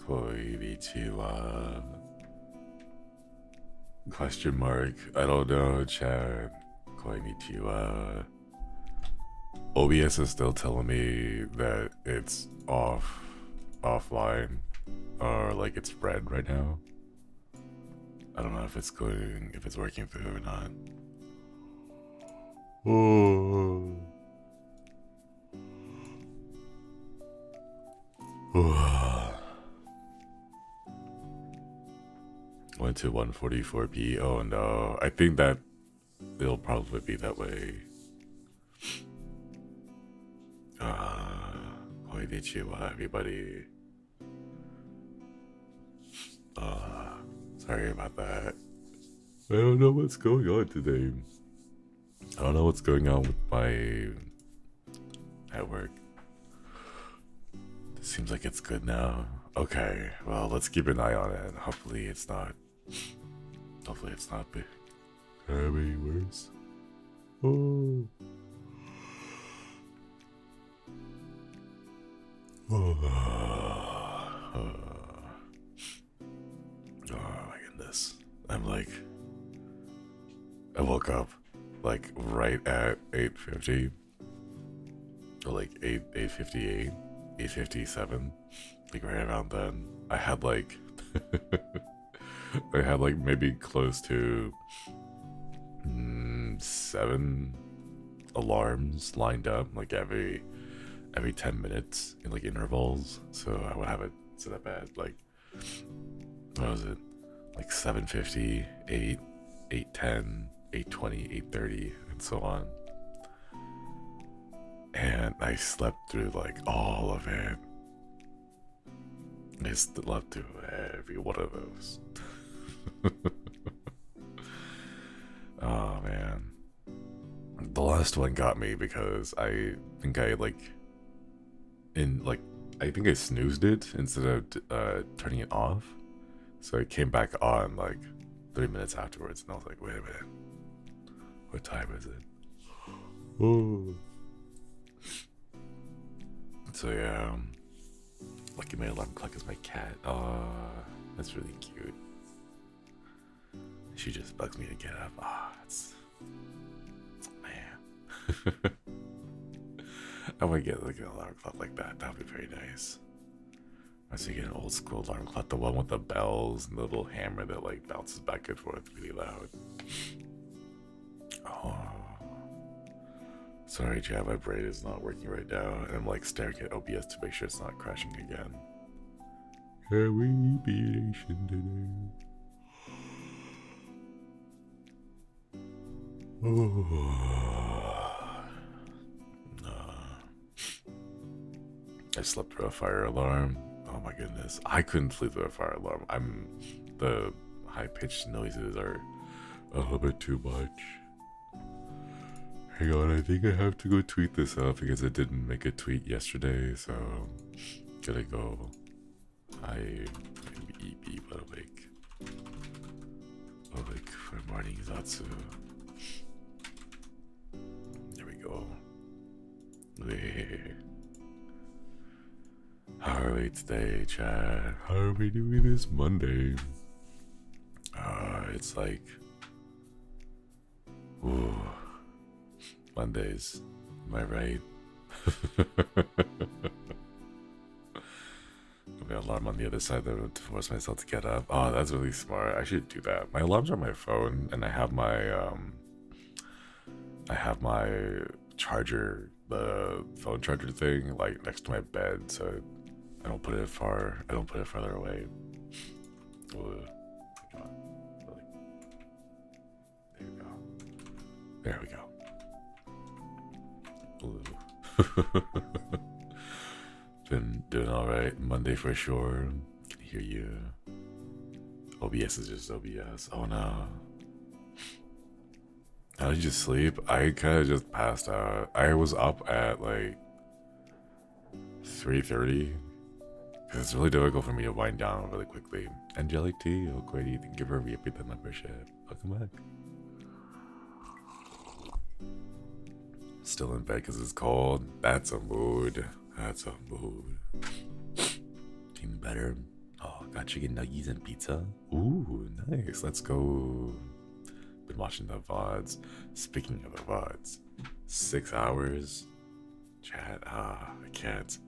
Konnichiwa. Question mark. I don't know, Chad. Konnichiwa. OBS is still telling me that it's offline, or like it's red right now. I don't know if it's working through or not. Oh. Went to 144p. Oh no, I think that it'll probably be that way. Konnichiwa, everybody. Sorry about that. I don't know what's going on today. I don't know what's going on with my network. It seems like it's good now. Okay, well, let's keep an eye on it. Hopefully it's not big. Very worse. Oh. Oh my goodness. I woke up like right at 8:50 or like 8:58, 8:57, like right around then. I had like maybe close to 7 alarms lined up, like every 10 minutes in like intervals. So I would have it set up at like, what was it, like 7:50, 8, 8:10, 8:20, 8:30, and so on. And I slept through like all of it. I slept through every one of those. Oh man, the last one got me because I think I snoozed it instead of turning it off. So it came back on like 3 minutes afterwards, and I was like, wait a minute, what time is it? Oh. So yeah, lucky my alarm clock is my cat. That's really cute. She just bugs me to get up. Man. I might get like an alarm clock like that. That would be very nice. I was thinking an old school alarm clock, the one with the bells and the little hammer that like bounces back and forth really loud. Oh. Sorry, Chad, my brain is not working right now, and I'm like staring at OBS to make sure it's not crashing again. Can we be nation today? I slept through a fire alarm. Oh my goodness. I couldn't sleep through a fire alarm. The high-pitched noises are a little bit too much. Hang on, I think I have to go tweet this out because I didn't make a tweet yesterday, so gotta go. EP, but awake for morning Zatsu. There we go. How are we today, Chad? How are we doing this Monday? It's like, ooh, Mondays. Am I right? My alarm on the other side though to force myself to get up. Oh, that's really smart. I should do that. My alarms are on my phone, and I have my charger, the phone charger thing, like next to my bed, so I don't put it farther away. Ooh. There we go. Been doing alright. Monday for sure. Can hear you. OBS is just OBS. Oh no. How did you sleep? I kind of just passed out. I was up at like 3:30 because it's really difficult for me to wind down really quickly. Angelic T, oh Quady, you can give her a VIP the membership. Welcome back. Still in bed because it's cold. That's a mood. That's a mood. Feeling better. Oh, got chicken nuggies and pizza. Ooh, nice. Let's go. Been watching the VODs. Speaking of the VODs, 6 hours. Chat. I can't.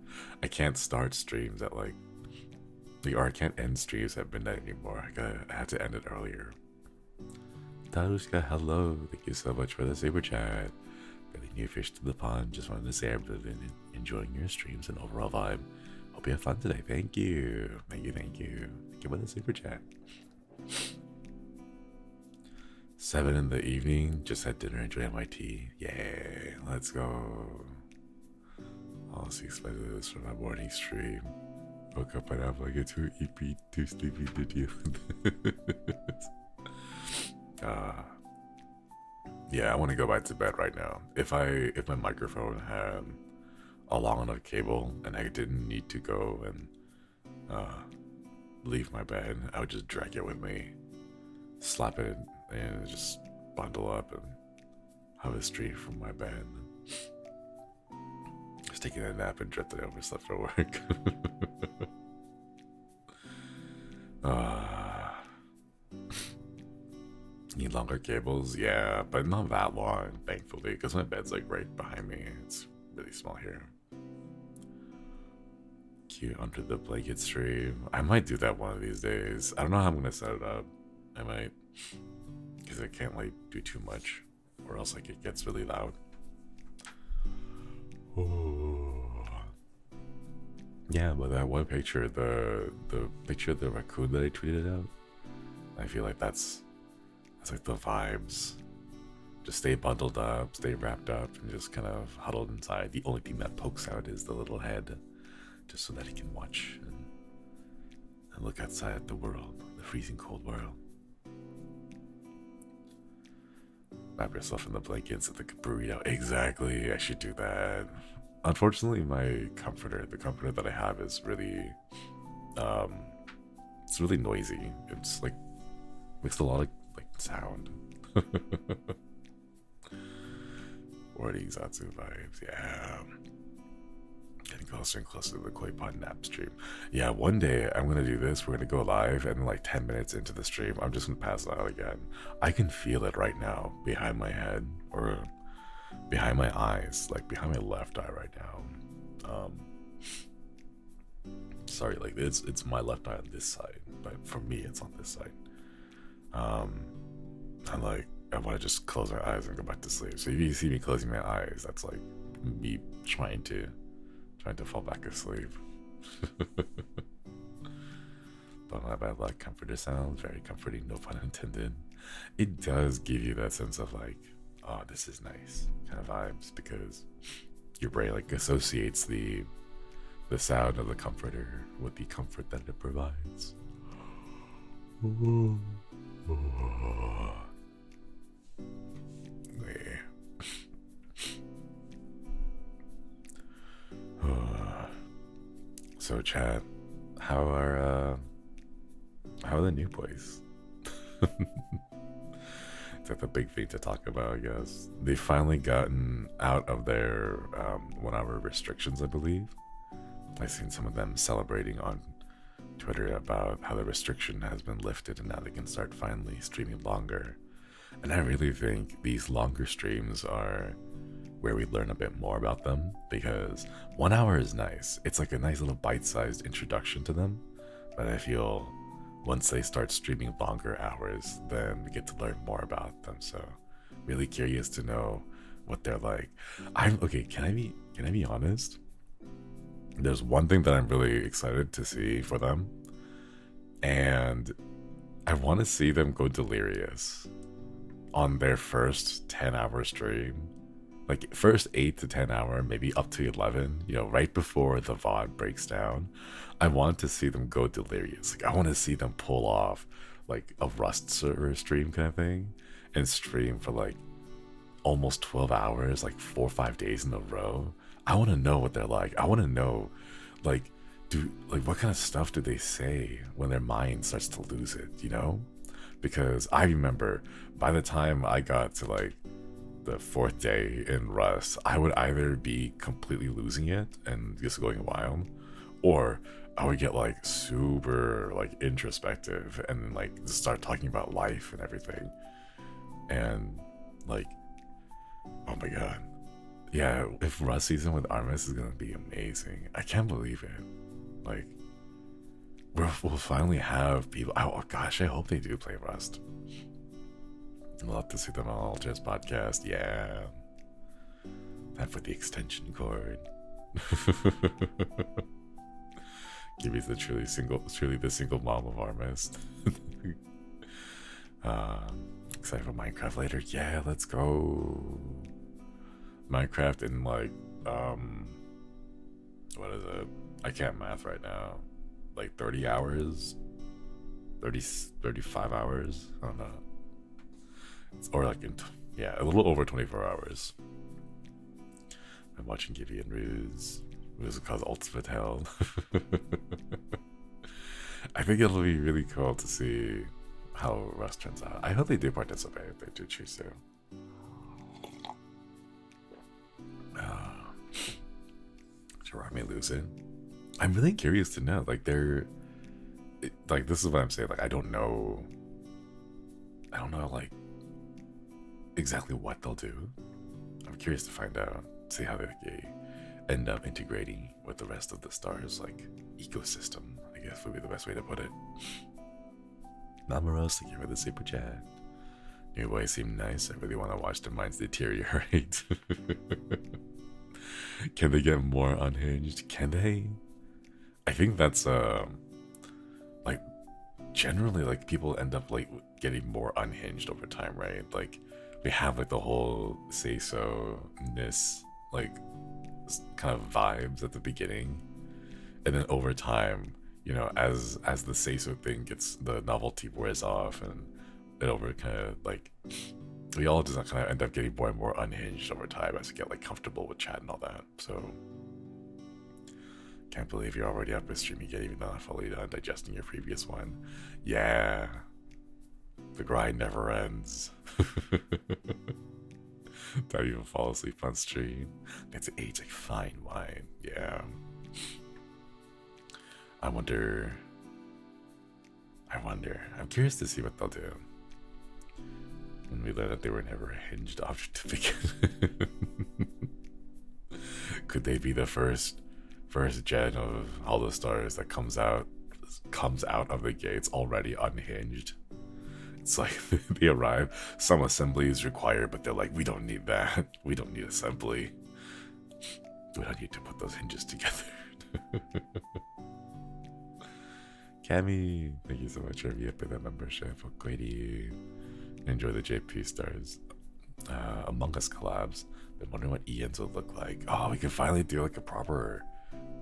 I can't start streams at like, or I can't end streams at midnight anymore. I had to end it earlier. Tarushka, hello. Thank you so much for the super chat. Really new fish to the pond. Just wanted to say I've been enjoying your streams and overall vibe. Hope you have fun today. Thank you. Thank you. Thank you for the super chat. 7 in the evening. Just had dinner and drank my tea. Yay. Let's go. Honestly expected this for my morning stream. Woke up and I'm like, it's too eepy, too sleepy to deal with this. Yeah, I want to go back to bed right now. If my microphone had a long enough cable and I didn't need to go and leave my bed, I would just drag it with me, slap it, and just bundle up and have a stream from my bed. Just taking a nap and dread that I overslept for work. Need longer cables, yeah, but not that long, thankfully, because my bed's like right behind me. It's really small here. Cute under the blanket stream. I might do that one of these days. I don't know how I'm gonna set it up. I might, because I can't like do too much, or else like it gets really loud. Oh. Yeah, but that one picture, the picture of the raccoon that I tweeted out, I feel like that's like the vibes. Just stay bundled up, stay wrapped up, and just kind of huddled inside. The only thing that pokes out is the little head, just so that he can watch and look outside at the world, the freezing cold world. Wrap yourself in the blankets at the burrito. Exactly, I should do that. Unfortunately, my comforter, the comforter that I have, is really, it's really noisy. It's like makes a lot of like sound. Wardy Zatsu vibes, yeah. Getting closer and closer to the koi pond nap stream. Yeah, one day I'm gonna do this. We're gonna go live, and like 10 minutes into the stream, I'm just gonna pass out again. I can feel it right now behind my head or behind my eyes, like behind my left eye right now. Sorry, like it's my left eye on this side, but for me it's on this side. I want to just close my eyes and go back to sleep. So if you see me closing my eyes, that's like me trying to fall back asleep. But my bad luck, comforter sounds very comforting, no pun intended. It does give you that sense of like, oh, this is nice kind of vibes, because your brain like associates the sound of the comforter with the comfort that it provides. So chat, how are the new boys? That's a big thing to talk about, I guess. They've finally gotten out of their 1 hour restrictions, I believe. I've seen some of them celebrating on Twitter about how the restriction has been lifted and now they can start finally streaming longer. And I really think these longer streams are where we learn a bit more about them, because 1 hour is nice. It's like a nice little bite-sized introduction to them, but I feel once they start streaming longer hours, then we get to learn more about them. So really curious to know what they're like. Can I be honest? There's one thing that I'm really excited to see for them, and I want to see them go delirious on their first 10-hour stream. Like first 8 to 10 hour, maybe up to 11, you know, right before the VOD breaks down. I want to see them go delirious. Like I want to see them pull off like a Rust server stream kind of thing and stream for like almost 12 hours, like 4 or 5 days in a row. I want to know what they're like. I want to know like what kind of stuff do they say when their mind starts to lose it, you know? Because I remember by the time I got to like the 4th day in Rust, I would either be completely losing it and just going wild, or I would get like super like introspective and then like just start talking about life and everything. And like, oh my god. Yeah, if Rust season with Armis is gonna be amazing. I can't believe it. Like, we'll finally have people. Oh gosh, I hope they do play Rust. I'd love to see them on Alter's podcast. Yeah. That with the extension cord. Gibby's truly the single mom of Armist. Excited for Minecraft later. Yeah, let's go. Minecraft in like what is it? I can't math right now. Like 30 hours, 35 hours. I don't know. Or like yeah, a little over 24 hours. I'm watching Gibby and Ruse. Ruse cause Ultimate Hell. I think it'll be really cool to see how Rust turns out. I hope they do participate if they do choose to. Gerard may lose it. I'm really curious to know. Like like this is what I'm saying. Like I don't know like exactly what they'll do. I'm curious to find out. See how they end up integrating with the rest of the stars like ecosystem. I guess would be the best way to put it. Mamoros, thank you for the super chat. New boys seem nice. I really want to watch their minds deteriorate. Can they get more unhinged? Can they? I think that's like generally like people end up like getting more unhinged over time, right? Like we have like the whole say so-ness like kind of vibes at the beginning, and then over time, you know, as the say so thing gets, the novelty wears off, and it over kind of like we all just kind of end up getting more and more unhinged over time as we get like comfortable with chat and all that. So can't believe you're already up with streaming yet, even not fully done digesting your previous one. Yeah, the grind never ends. Don't even fall asleep on stream. That's age like fine wine. Yeah. I wonder. I'm curious to see what they'll do when we learn that they were never a hinged object to begin. Could they be the first gen of HOLOSTARS that comes out of the gates already unhinged? It's like they arrive, some assembly is required, but they're like, we don't need that. We don't need assembly. We don't need to put those hinges together. Cammy, thank you so much for re-upping that membership. Oh, great. Enjoy the JP stars. Among Us collabs. Been wondering what ENs would look like. Oh, we could finally do like a proper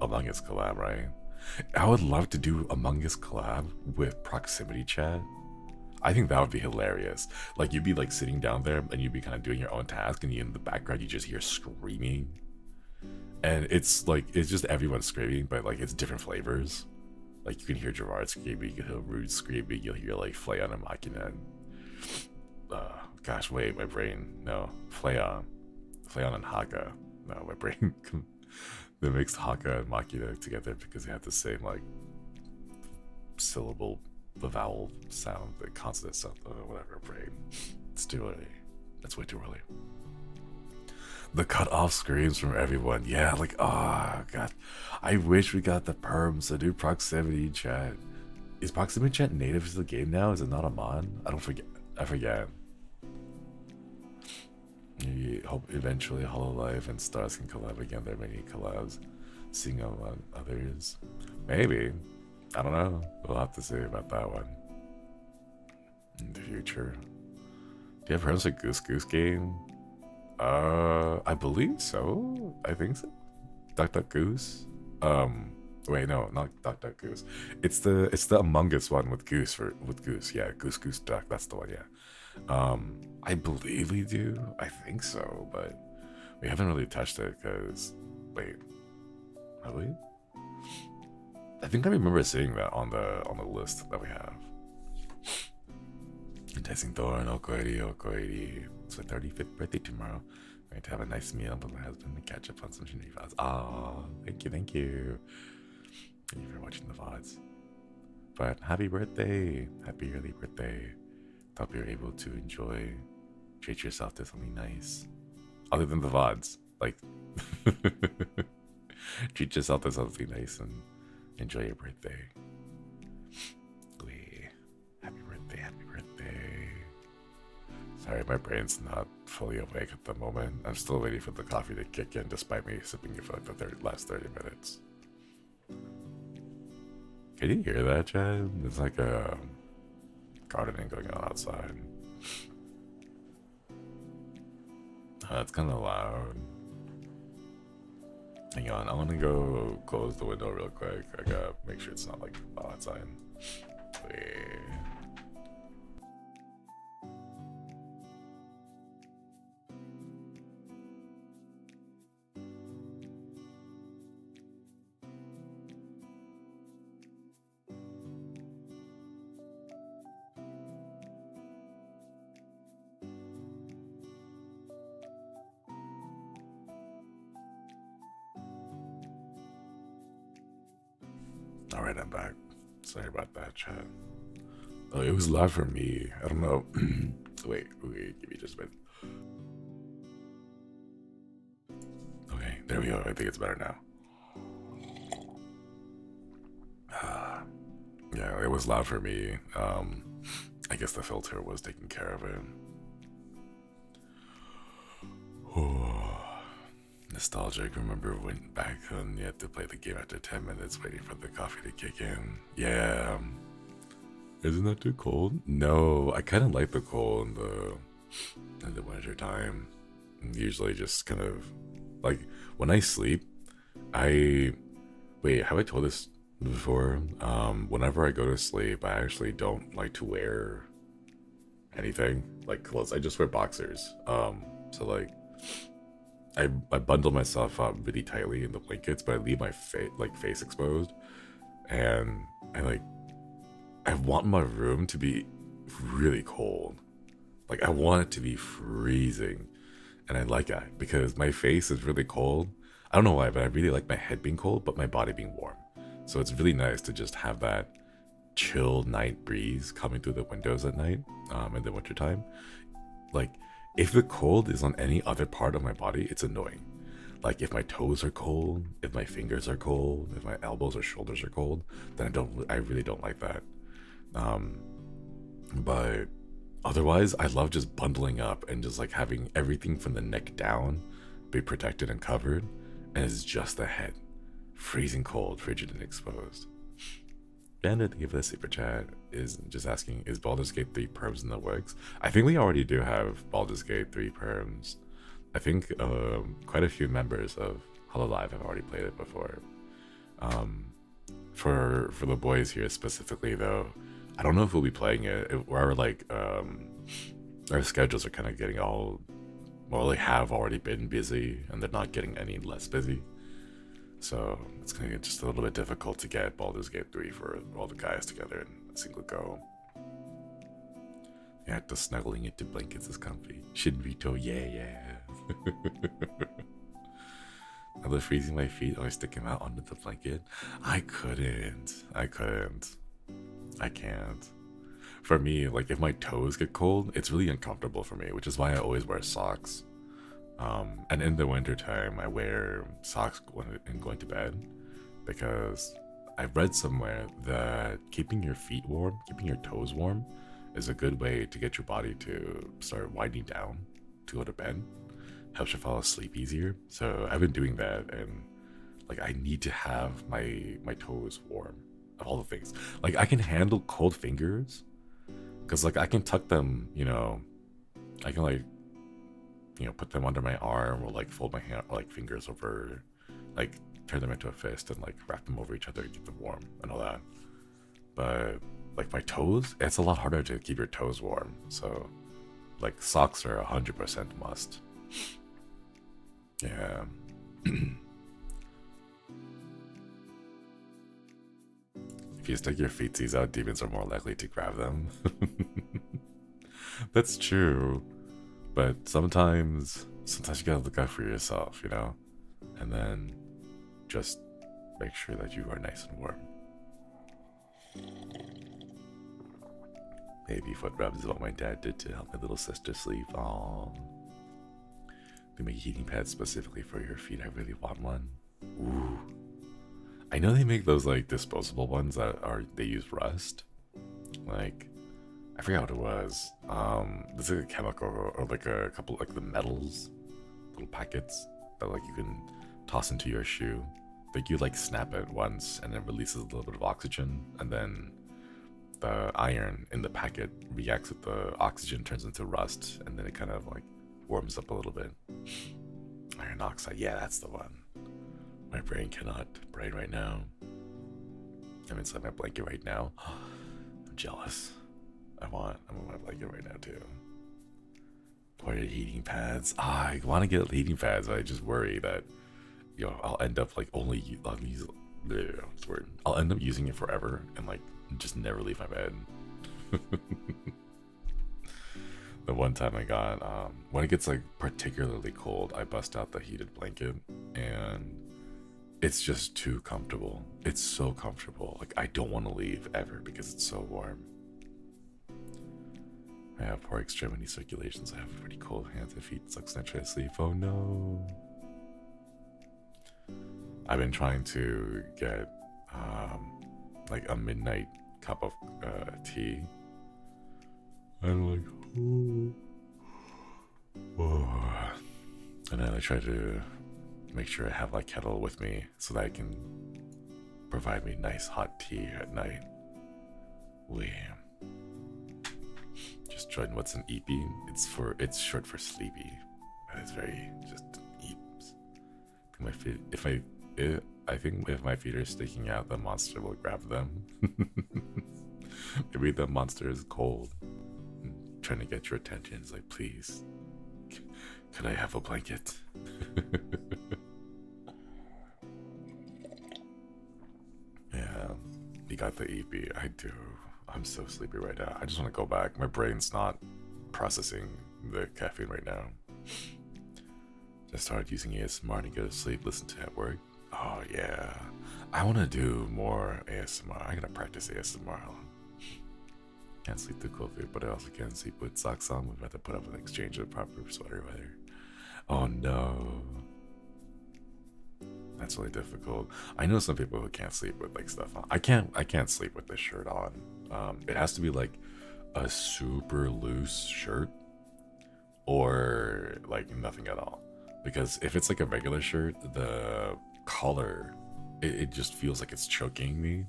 Among Us collab, right? I would love to do Among Us collab with proximity chat. I think that would be hilarious. Like you'd be like sitting down there and you'd be kind of doing your own task, and in the background you just hear screaming, and it's like it's just everyone screaming, but like it's different flavors. Like you can hear Gerard screaming, you can hear Rude screaming, you'll hear like Flayon and Machina. Gosh, wait, my brain. No, Flayon and Haka. No, my brain. They mixed Haka and Machina together because they have the same like syllable, the vowel sound, the consonant sound, whatever. Brain. It's too early. That's way too early. The cut off screams from everyone. Yeah, like, oh god, I wish we got the perms to do proximity chat. Is proximity chat native to the game now? Is it not a mod? I forget. Maybe hope eventually HOLOLIVE and Stars can collab again. There are many collabs. Seeing among others. Maybe. I don't know. We'll have to see about that one in the future. Do you have heard of a Goose Goose game? I believe so. I think so. Duck Duck Goose. Wait, no, not Duck Duck Goose. It's the Among Us one with Goose. Yeah, Goose Goose Duck. That's the one. Yeah. I believe we do. I think so, but we haven't really touched it because. Wait, have we? I think I remember seeing that on the list that we have. Enticing Thorn, Okoiri. It's my 35th birthday tomorrow. I'm going to have a nice meal with my husband and catch up on some Shinri files. Oh, thank you. Thank you for watching the VODs. But happy birthday! Happy early birthday. Hope you're able to enjoy, treat yourself to something nice. Other than the VODs. Like, treat yourself to something nice and enjoy your birthday. Happy birthday, happy birthday. Sorry, my brain's not fully awake at the moment. I'm still waiting for the coffee to kick in despite me sipping it for like the last 30 minutes. Can you hear that, Chad? There's like a gardening going on outside. It's kind of loud. Hang on, I want to go close the window real quick. I gotta make sure it's not like loud outside. Wait. Alright, I'm back. Sorry about that, chat. Oh, it was loud for me. I don't know. wait, give me just a minute. Okay, there we go. I think it's better now. Yeah, it was loud for me. I guess the filter was taking care of it. Nostalgic. Remember when back when you had to play the game after 10 minutes waiting for the coffee to kick in? Yeah. Isn't that too cold? No, I kind of like the cold in the winter time. Usually just kind of like when I sleep, wait, have I told this before? Whenever I go to sleep, I actually don't like to wear anything like clothes. I just wear boxers. So like I bundle myself up really tightly in the blankets, but I leave my face exposed, and I want my room to be really cold. Like I want it to be freezing, and I like that because my face is really cold. I don't know why, but I really like my head being cold, but my body being warm. So it's really nice to just have that chill night breeze coming through the windows at night in the wintertime. Like, if the cold is on any other part of my body, it's annoying. Like if my toes are cold, if my fingers are cold, if my elbows or shoulders are cold, then I really don't like that. But otherwise, I love just bundling up and just like having everything from the neck down be protected and covered, and it's just the head, freezing cold, frigid and exposed. Bandit, thank you for the super chat, is just asking, is Baldur's Gate 3 perms in the works? I think we already do have Baldur's Gate 3 perms. I think quite a few members of HOLOLIVE have already played it before. For the boys here specifically though, I don't know if we'll be playing it. Our schedules are kind of getting they have already been busy and they're not getting any less busy. So it's going to get just a little bit difficult to get Baldur's Gate 3 for all the guys together in a single go. Yeah, the snuggling into blankets is comfy. Shinrito, yeah. I love freezing my feet or sticking them out under the blanket. I can't. For me, like if my toes get cold, it's really uncomfortable for me, which is why I always wear socks. And in the wintertime, I wear socks when going to bed because I've read somewhere that keeping your feet warm, keeping your toes warm, is a good way to get your body to start winding down to go to bed. Helps you fall asleep easier. So I've been doing that, and like I need to have my toes warm. Of all the things, like I can handle cold fingers because like I can tuck them, I can put them under my arm or like fold my hand or like fingers over, like turn them into a fist and like wrap them over each other to keep them warm and all that. But like my toes, it's a lot harder to keep your toes warm. So like socks are 100% must. Yeah. If you stick your feetsies out, demons are more likely to grab them. That's true. But sometimes you gotta look out for yourself, and then just make sure that you are nice and warm. Maybe foot rubs is what my dad did to help my little sister sleep. Aww. They make a heating pad specifically for your feet. I really want one. Ooh. I know they make those like disposable ones that they use rust. Like, I forgot what it was. There's like a chemical or like a couple like the metals, little packets that like you can toss into your shoe. Like you like snap it once and it releases a little bit of oxygen, and then the iron in the packet reacts with the oxygen, turns into rust, and then it kind of like warms up a little bit. Iron oxide, yeah, that's the one. My brain cannot brain right now. I'm inside my blanket right now. I'm jealous. I'm on my blanket right now too. Ported heating pads. I want to get heating pads, but I just worry that, you know, I'll end up like I'll end up using it forever and like just never leave my bed. The one time I got, when it gets like particularly cold, I bust out the heated blanket and it's just too comfortable. It's so comfortable. Like I don't want to leave ever because it's so warm. I have poor extremity circulations. I have pretty cold hands and feet. Sucks when I try to sleep. Oh no. I've been trying to get like a midnight cup of tea. I'm like, oh. And then I try to make sure I have like kettle with me so that I can provide me nice hot tea at night. Just join what's an EP. It's short for sleepy. It's very just eeps. I think if my feet are sticking out, the monster will grab them. Maybe the monster is cold, trying to get your attention. It's like, please, could I have a blanket? Yeah, you got the EP. I do. I'm so sleepy right now. I just want to go back. My brain's not processing the caffeine right now. Just started using ASMR to go to sleep, listen to it at work. Oh yeah, I want to do more ASMR. I gotta practice ASMR. Can't sleep through COVID, but I also can't sleep with socks on. We've got to put up an exchange of proper sweater weather. Oh no, that's really difficult. I know some people who can't sleep with like stuff on. I can't sleep with this shirt on. It has to be like a super loose shirt or like nothing at all. Because if it's like a regular shirt, the collar, it just feels like it's choking me,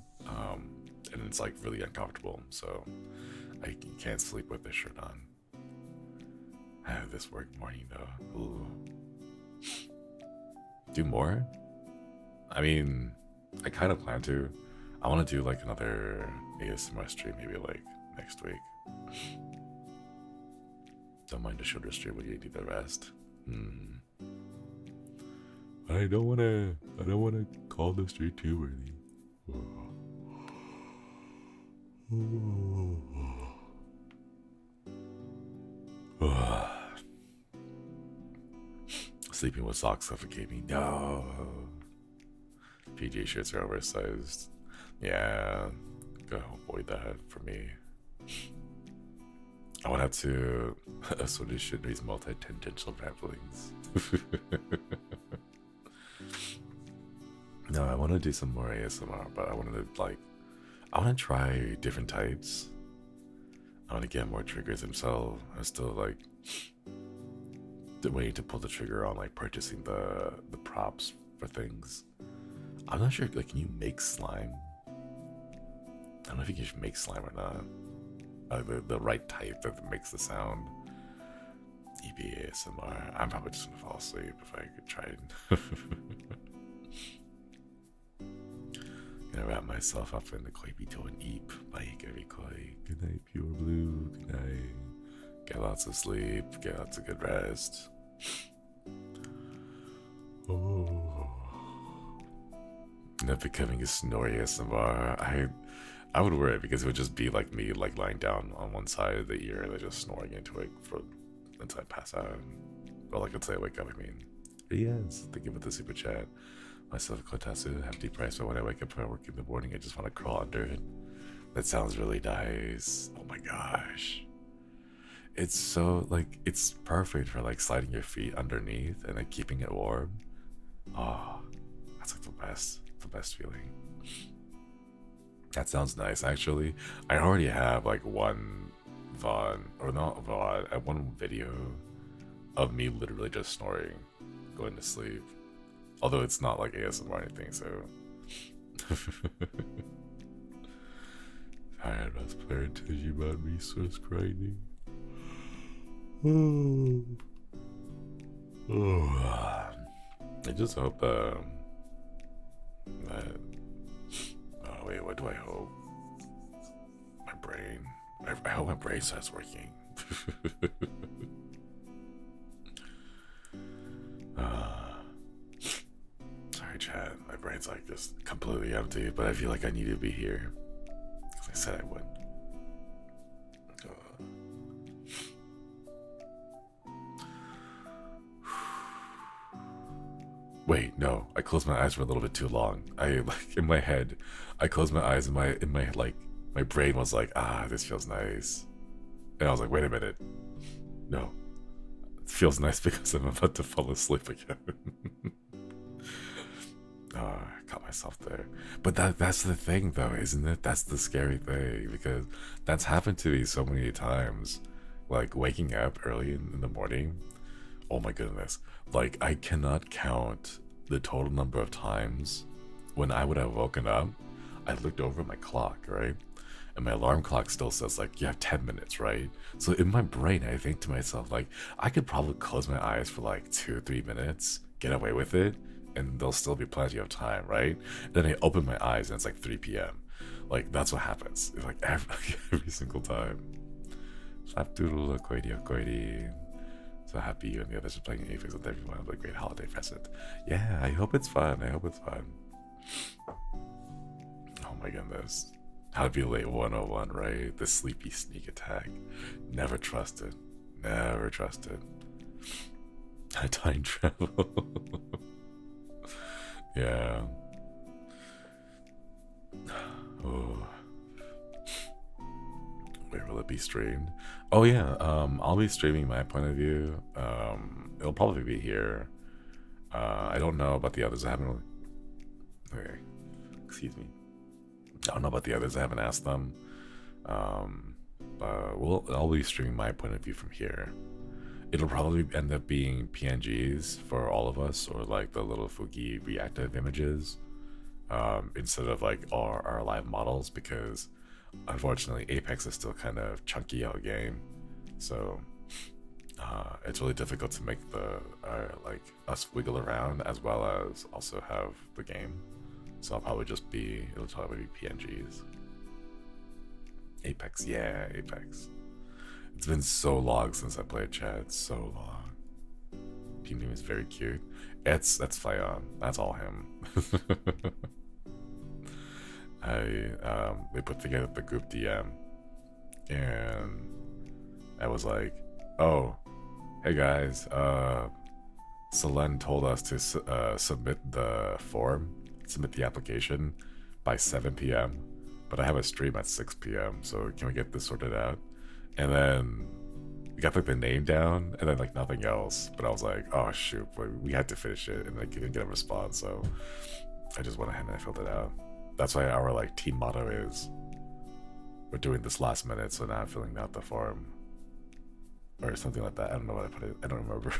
and it's like really uncomfortable. So I can't sleep with this shirt on. I have this work morning though. Ooh. Do more? I mean, I kind of plan to. I want to do like another ASMR stream maybe like next week. Don't mind the shoulder stream when you do the rest. I don't wanna call the street too early. Sleeping with socks suffocate me. No. PJ shirts are oversized. Yeah, gotta avoid that for me. I want to sort of Shinri's multi-tangential ramblings. No, I want to do some more ASMR, but I want to try different types. I want to get more triggers themselves. I'm still like waiting to pull the trigger on like purchasing the props for things. I'm not sure, like, can you make slime? I don't know if you can make slime or not. The right type that makes the sound. EP ASMR. I'm probably just gonna fall asleep if I could try it. Gonna wrap myself up in the Koibito and eep. Like every koi. Good night, pure blue. Good night. Get lots of sleep. Get lots of good rest. Oh. Not becoming a snory ASMR. I would worry because it would just be like me, like lying down on one side of the ear and then just snoring into it until I pass out. Or like until I wake up. I mean, yes. Thank you for the super chat. Myself Kotatsu, hefty price, but when I wake up for work in the morning, I just want to crawl under it. That sounds really nice. Oh my gosh. It's so, like, it's perfect for, like, sliding your feet underneath and then keeping it warm. Oh, that's like the best feeling. That sounds nice, actually. I already have, like, one VOD, or not VOD, one video of me literally just snoring, going to sleep. Although it's not like ASMR or anything, so. Tired best player until you bought me starts grinding. I just hope that. Oh wait, what do I hope? My brain. I hope my brain starts working. Sorry, chat. My brain's like just completely empty, but I feel like I need to be here because I said I would. Wait, no. I closed my eyes for a little bit too long. I like in my head, I closed my eyes and my like my brain was like, ah, this feels nice, and I was like, wait a minute, no, it feels nice because I'm about to fall asleep again. I caught myself there. But that's the thing though, isn't it? That's the scary thing, because that's happened to me so many times. Like waking up early in the morning. Oh my goodness. Like I cannot count the total number of times when I would have woken up. I looked over at my clock, right? And my alarm clock still says like you have 10 minutes, right? So in my brain I think to myself like I could probably close my eyes for like 2-3 minutes, get away with it, and there'll still be plenty of time, right? Then I open my eyes and it's like 3 p.m. Like that's what happens. It's like every single time. Flapdoodle, Koidi. So happy you and the others are playing Apex with everyone. Have a great holiday present. Yeah, I hope it's fun. I hope it's fun. Oh my goodness. How to be late 101, right? The sleepy sneak attack. Never trusted. Never trusted. Time travel. Yeah. Oh. Where will it be streamed? Oh yeah, I'll be streaming my point of view. It'll probably be here. I don't know about the others. I haven't really... Okay. Excuse me. I don't know about the others. I haven't asked them. But I'll be streaming my point of view from here. It'll probably end up being PNGs for all of us, or like the little Fugi reactive images, instead of like our live models, because unfortunately Apex is still kind of chunky out game, so it's really difficult to make the like us wiggle around as well as also have the game. So it'll probably be PNGs. Apex, yeah, Apex. It's been so long since I played chat, so long. Team name is very cute. That's Flayon. That's all him. They put together the group DM, and I was like, oh, hey guys, Selen told us to submit the application by 7 p.m. but I have a stream at 6 p.m. so can we get this sorted out? And then we got like the name down and then like nothing else, but I was like, oh shoot, we had to finish it, and I couldn't get a response, so I just went ahead and I filled it out. That's why our like team motto is we're doing this last minute, so now I'm filling out the form or something like that. I don't know what I put it. I don't remember.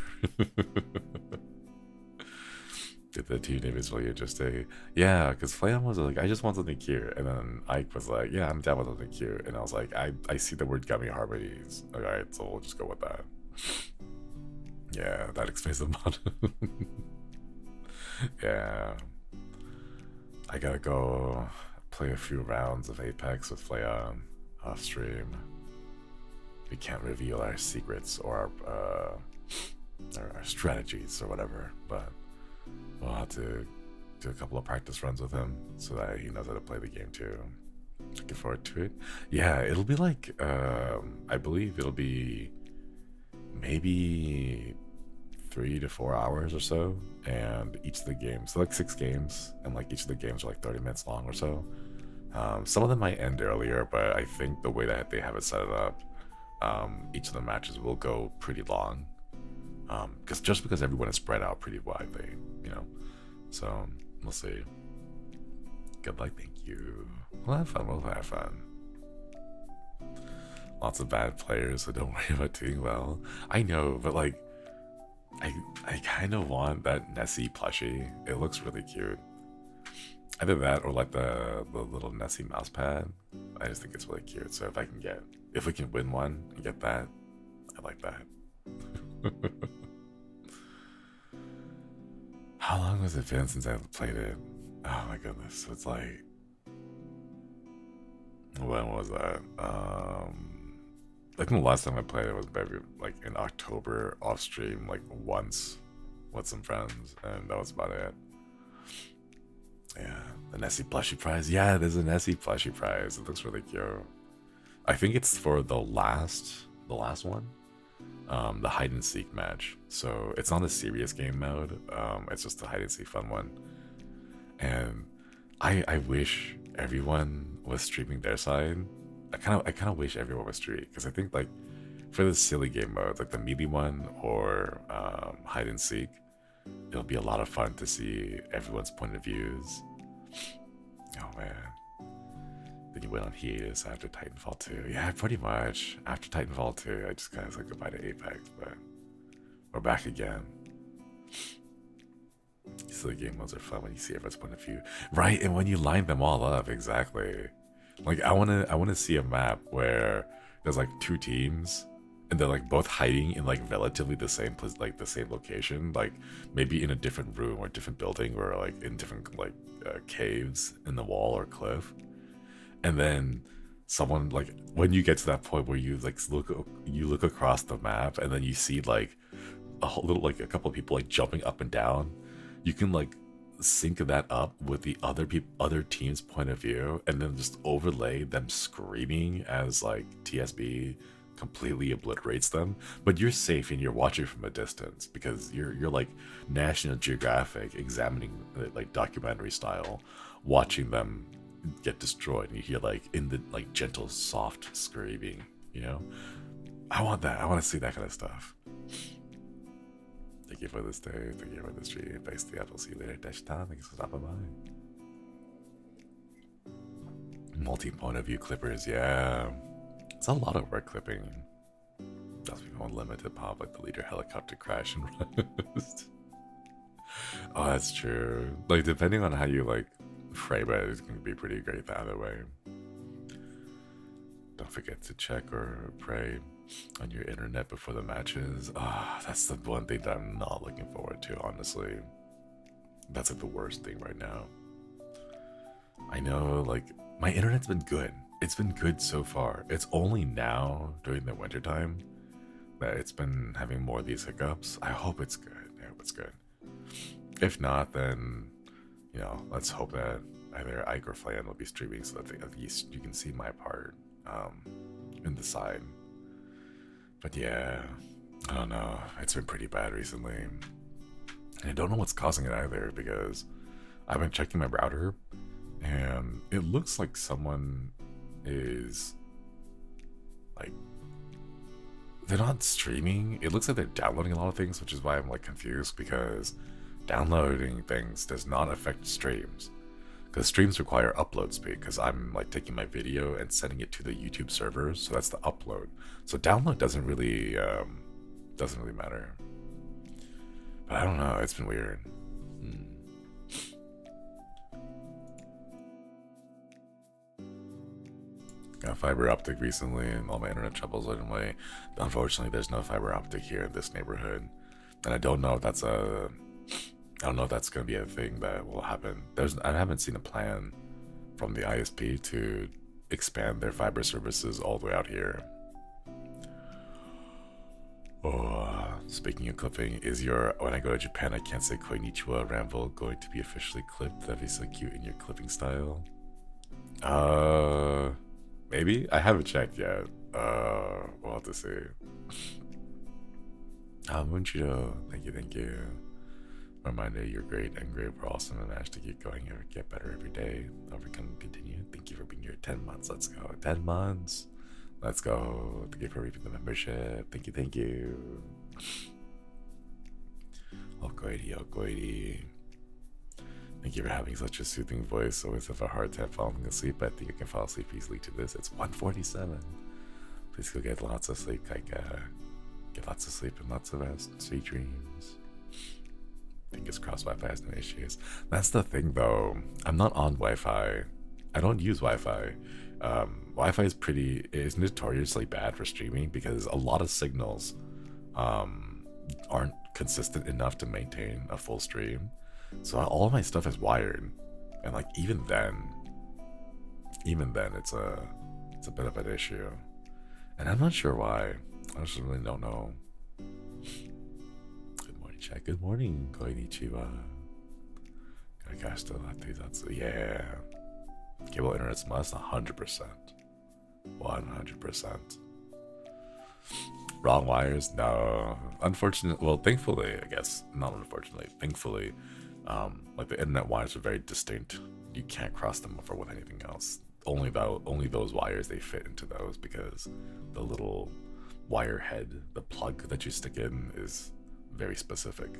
The team name is really interesting. Yeah, because Flayon was like, I just want something cute, and then Ike was like, yeah, I'm down with something cute, and I was like, I see the word gummy harmonies. All right, so we'll just go with that. Yeah, that explains the mod. Yeah. I gotta go play a few rounds of Apex with Flayon off stream. We can't reveal our secrets or our strategies or whatever, but we'll have to do a couple of practice runs with him so that he knows how to play the game too. Looking forward to it. Yeah, it'll be like I believe it'll be maybe 3 to 4 hours or so, and each of the games, so like 6 games, and like each of the games are like 30 minutes long or so. Some of them might end earlier, but I think the way that they have it set up, each of the matches will go pretty long, because everyone is spread out pretty widely, you know. So we'll see. Good luck, thank you. We'll have fun. We'll have fun. Lots of bad players, so don't worry about doing well. I know, but like, I kind of want that Nessie plushie. It looks really cute. Either that or like the little Nessie mouse pad. I just think it's really cute. So if we can win one and get that, I like that. How long has it been since I played it? Oh my goodness, it's like, when was that? I think the last time I played it was maybe like in October off stream, like once with some friends, and that was about it. Yeah, the Nessie plushie prize. Yeah, there's a Nessie plushie prize. It looks really cute. I think it's for the last one, the hide and seek match. So it's not a serious game mode. It's just a hide and seek fun one. And I wish everyone was streaming their side. I kind of wish everyone was streaming, because I think like for the silly game mode, like the melee one or hide and seek, it'll be a lot of fun to see everyone's point of views. Oh man. Then you went on hiatus after Titanfall 2. Yeah, pretty much. After Titanfall 2, I just kind of said goodbye to Apex, but we're back again. So the game modes are fun when you see everyone's point of view. Right, and when you line them all up, exactly. Like I wanna see a map where there's like 2 teams and they're like both hiding in like relatively the same place, like the same location, like maybe in a different room or different building, or like in different like caves in the wall or cliff. And then someone, like when you get to that point where you like look across the map and then you see like a whole little, like a couple of people like jumping up and down, you can like sync that up with the other team's point of view, and then just overlay them screaming as like TSB completely obliterates them, but you're safe and you're watching from a distance because you're like National Geographic examining like documentary style, watching them get destroyed, and you hear like in the like gentle soft screaming, you know. I want that. I want to see that kind of stuff. Thank you for this day. Thank you for this stream. Thanks to you. I'll see you later. Dash time. Thanks for stopping by. Multi-point of view clippers. Yeah. It's a lot of work clipping. That's become unlimited pop, like the leader helicopter crash and rust. Oh, that's true. Like, depending on how you like frame it, it's going to be pretty great the other way. Don't forget to check or pray on your internet before the matches. That's the one thing that I'm not looking forward to, honestly. That's like the worst thing right now. I know, like, my internet's been good. It's been good so far. It's only now during the wintertime that it's been having more of these hiccups. I hope it's good. I hope it's good. If not, then, you know, let's hope that either Ike or Flan will be streaming so that at least you can see my part in the side. But yeah, I don't know. It's been pretty bad recently. And I don't know what's causing it either, because I've been checking my router and it looks like someone is like, they're not streaming. It looks like they're downloading a lot of things, which is why I'm like confused, because downloading things does not affect streams, because streams require upload speed, because I'm like taking my video and sending it to the YouTube servers, so that's the upload. So download doesn't really matter. But I don't know, it's been weird. Got fiber optic recently, and all my internet troubles went away. Unfortunately, there's no fiber optic here in this neighborhood, and I don't know if that's gonna be a thing that will happen. I haven't seen a plan from the ISP to expand their fiber services all the way out here. Oh, speaking of clipping, is your when I go to Japan I can't say Konnichiwa ramble going to be officially clipped? That'd be so cute in your clipping style. Maybe? I haven't checked yet. We'll have to see. Munchiro, thank you, thank you. Reminder, you're great and great. We're awesome and managed to keep going and get better every day. Hope we can continue. Thank you for being here 10 months. Let's go. 10 months. Let's go. Thank you for reaping the membership. Thank you, thank you. Oh, Goity, oh, Goity. Thank you for having such a soothing voice. Always have a hard time falling asleep, but I think you can fall asleep easily to this. It's 1:47. Please go get lots of sleep, Kaika. Get lots of sleep and lots of rest. Sweet dreams. Fingers crossed Wi-Fi has no issues. That's the thing though. I'm not on Wi-Fi. I don't use Wi-Fi. Wi-Fi is notoriously bad for streaming because a lot of signals aren't consistent enough to maintain a full stream. So all of my stuff is wired, and like even then it's a bit of an issue, and I'm not sure why. I just really don't know. Good morning, chat. Good morning, Konnichiwa. Yeah. Cable internet's must 100%. 100%. Wrong wires? No. Unfortunately, well, thankfully, I guess, not unfortunately, thankfully, like the internet wires are very distinct. You can't cross them over with anything else. Only those wires, they fit into those because the little wire head, the plug that you stick in, is very specific.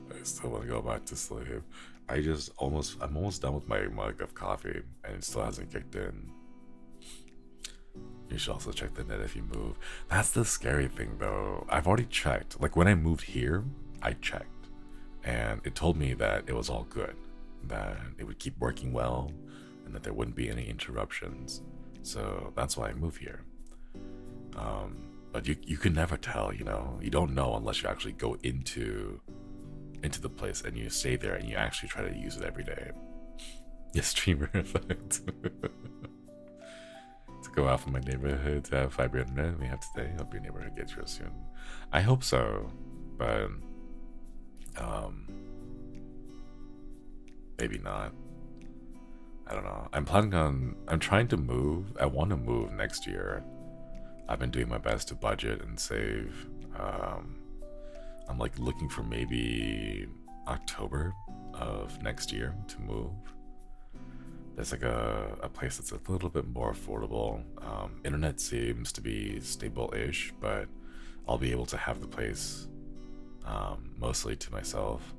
I still want to go back to sleep. I'm almost done with my mug of coffee and it still hasn't kicked in. You should also check the net if you move. That's the scary thing though. I've already checked. Like when I moved here, I checked and it told me that it was all good, that it would keep working well and that there wouldn't be any interruptions. So that's why I moved here. But you can never tell, you know. You don't know unless you actually go into the place and you stay there and you actually try to use it every day. Yes, streamer effect. To go out from my neighborhood to have fiber internet we have today. Hope your neighborhood gets real soon. I hope so, but maybe not. I don't know. I'm trying to move. I want to move next year. I've been doing my best to budget and save. I'm like looking for maybe October of next year to move. There's like a place that's a little bit more affordable. Internet seems to be stable-ish, but I'll be able to have the place mostly to myself.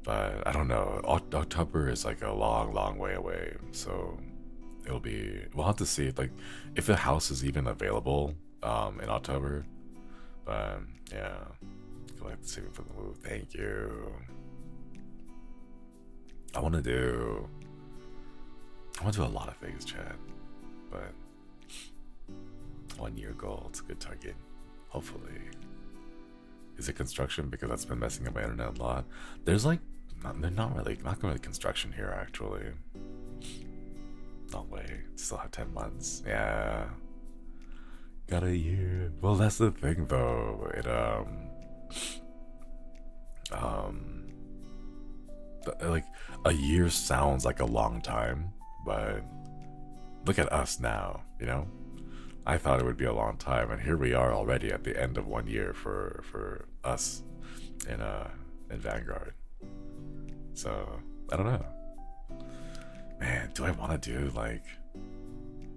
But I don't know. October is like a long way away, so we'll have to see if the house is even available in October. But yeah, go ahead and save it for the move. Thank you. I want to do a lot of things, Chad, but 1 year goal, it's a good target. Hopefully. Is it construction? Because that's been messing up my internet a lot. There's like not really construction here actually. No way. Still have 10 months. Yeah. Got a year. Well, that's the thing though. It like a year sounds like a long time, but look at us now, you know? I thought it would be a long time, and here we are already at the end of 1 year for us in Vanguard. So I don't know. Man, do I want to do like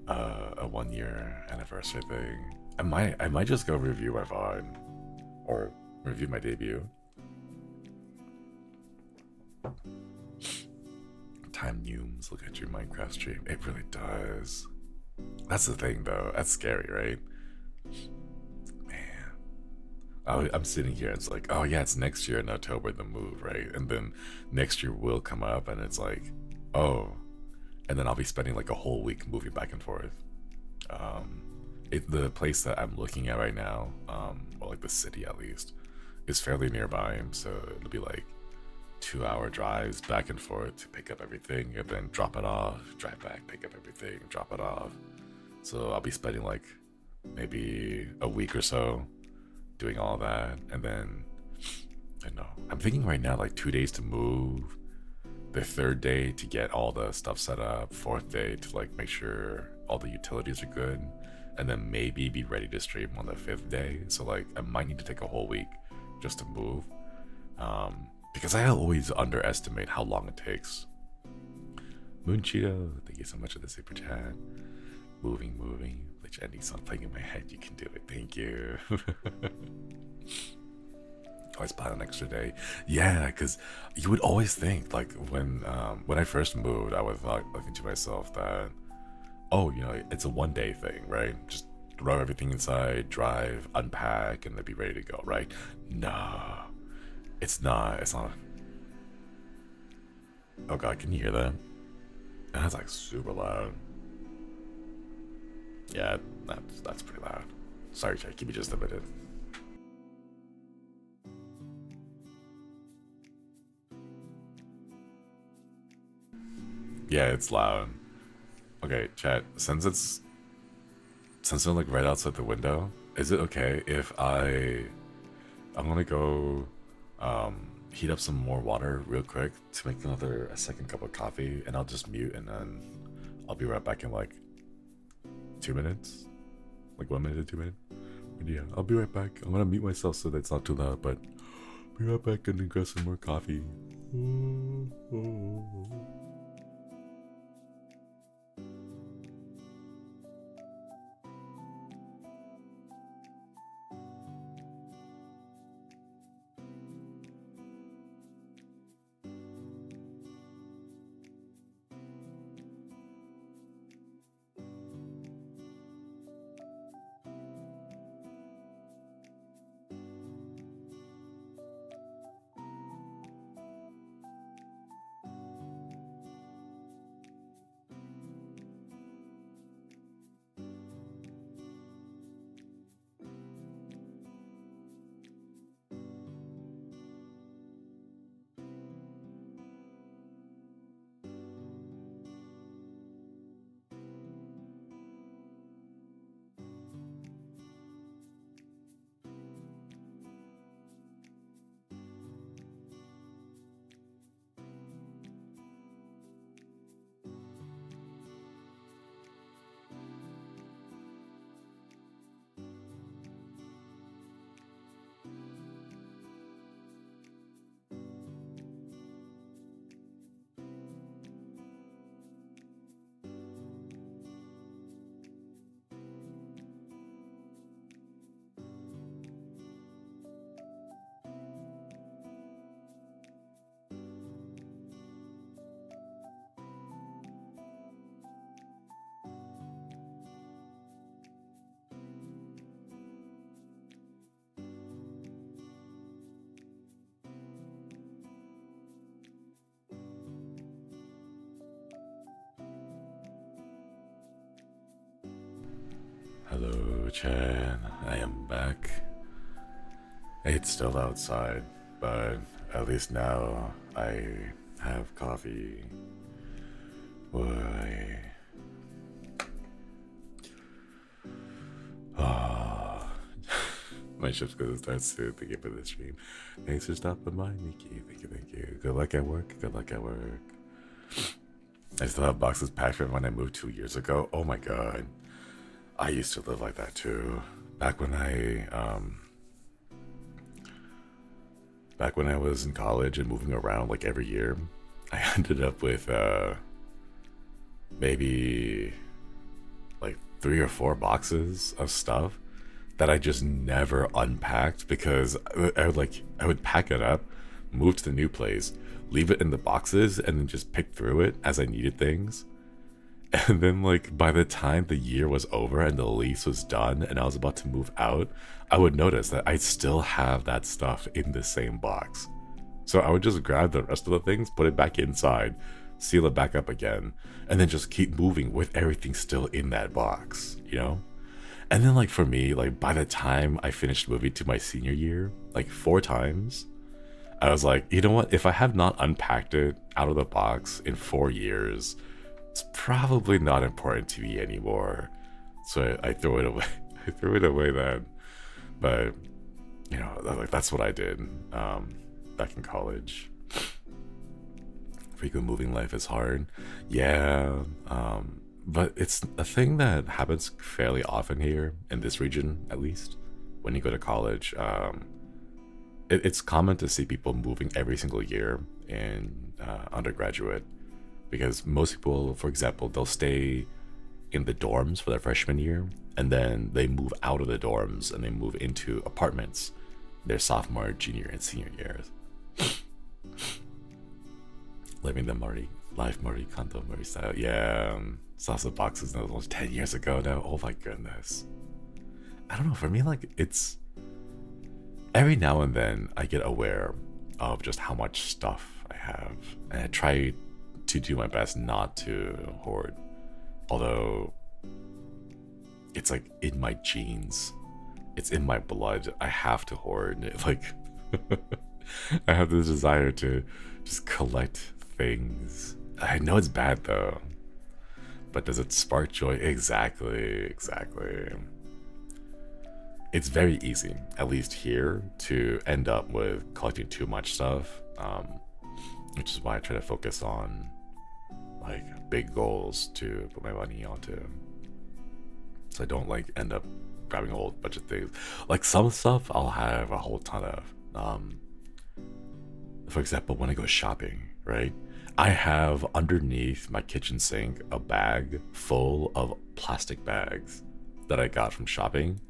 a 1 year anniversary thing? I might just go review my VOD or review my debut. Time Neumes, look at your Minecraft stream. It really does. That's the thing though. That's scary, right? Man. I'm sitting here and it's like, oh yeah, it's next year in October the move, right? And then next year will come up and it's like, oh. And then I'll be spending like a whole week moving back and forth. The place that I'm looking at right now, or like the city at least, is fairly nearby. So it'll be like 2-hour drives back and forth to pick up everything and then drop it off, drive back, pick up everything, drop it off. So I'll be spending like maybe a week or so doing all that. And then, I don't know, I'm thinking right now like 2 days to move, the third day to get all the stuff set up, fourth day to like make sure all the utilities are good, and then maybe be ready to stream on the fifth day. So like I might need to take a whole week just to move, because I always underestimate how long it takes. Moon Cheeto, thank you so much for the super chat. Moving, which ending song playing in my head, you can do it, thank you. Always plan an extra day. Yeah, because you would always think, like, when I first moved, I was like looking to myself that, oh, you know, it's a one-day thing, right? Just throw everything inside, drive, unpack, and then be ready to go, right? No, it's not. Oh god, can you hear that? That's like super loud. Yeah, that's pretty loud. Sorry, Jay, give me just a minute. Yeah, it's loud. Okay, chat, since they're like right outside the window, is it okay if I'm gonna go heat up some more water real quick to make a second cup of coffee, and I'll just mute, and then I'll be right back in like 2 minutes, like 1 minute to 2 minutes. But yeah, I'll be right back. I'm gonna mute myself so that it's not too loud, but be right back and then grab some more coffee. Hello, Chan. I am back. It's still outside, but at least now I have coffee. Boy. Ah. My shift's gonna start soon. Thank you for the stream. Thanks for stopping by, Nikki. Thank you. Good luck at work. I still have boxes packed from when I moved 2 years ago. Oh my god. I used to live like that too. Back when I was in college and moving around like every year, I ended up with maybe like 3 or 4 boxes of stuff that I just never unpacked, because I would pack it up, move to the new place, leave it in the boxes, and then just pick through it as I needed things. And then like by the time the year was over and the lease was done and I was about to move out, I would notice that I still have that stuff in the same box. So I would just grab the rest of the things, put it back inside, seal it back up again, and then just keep moving with everything still in that box, you know? And then like for me, like by the time I finished moving to my senior year, like 4 times, I was like, you know what? If I have not unpacked it out of the box in 4 years, it's probably not important to me anymore. So I threw it away. I threw it away then. But you know, like that's what I did back in college. frequent moving life is hard. Yeah, but it's a thing that happens fairly often here in this region, at least. When you go to college, it's common to see people moving every single year in undergraduate, because most people, for example, they'll stay in the dorms for their freshman year, and then they move out of the dorms and they move into apartments their sophomore, junior, and senior years. Living the life Mori Kanto Mori style. Yeah, salsa boxes, that was almost 10 years ago now. Oh my goodness. I don't know, for me, like, it's every now and then I get aware of just how much stuff I have, and I try to do my best not to hoard. Although it's like in my genes, it's in my blood. I have to hoard. Like, I have this desire to just collect things. I know it's bad though, but does it spark joy? Exactly. It's very easy, at least here, to end up with collecting too much stuff, which is why I try to focus on like big goals to put my money onto, so I don't like end up grabbing a whole bunch of things. Like some stuff I'll have a whole ton of. For example, when I go shopping, right, I have underneath my kitchen sink a bag full of plastic bags that I got from shopping,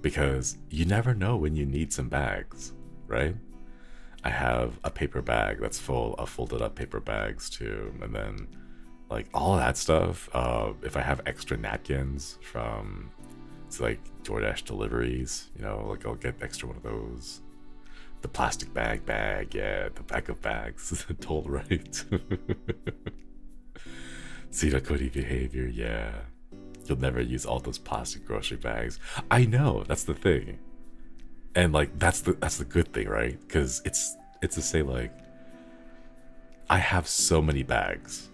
because you never know when you need some bags, right? I have a paper bag that's full of folded up paper bags too, and then like all of that stuff. If I have extra napkins from like DoorDash deliveries, you know, like I'll get extra one of those. The plastic bag, yeah, the bag of bags. Told right. Sirakuri behavior, yeah. You'll never use all those plastic grocery bags. I know, that's the thing. And like that's the good thing, right? Because it's to say, like, I have so many bags.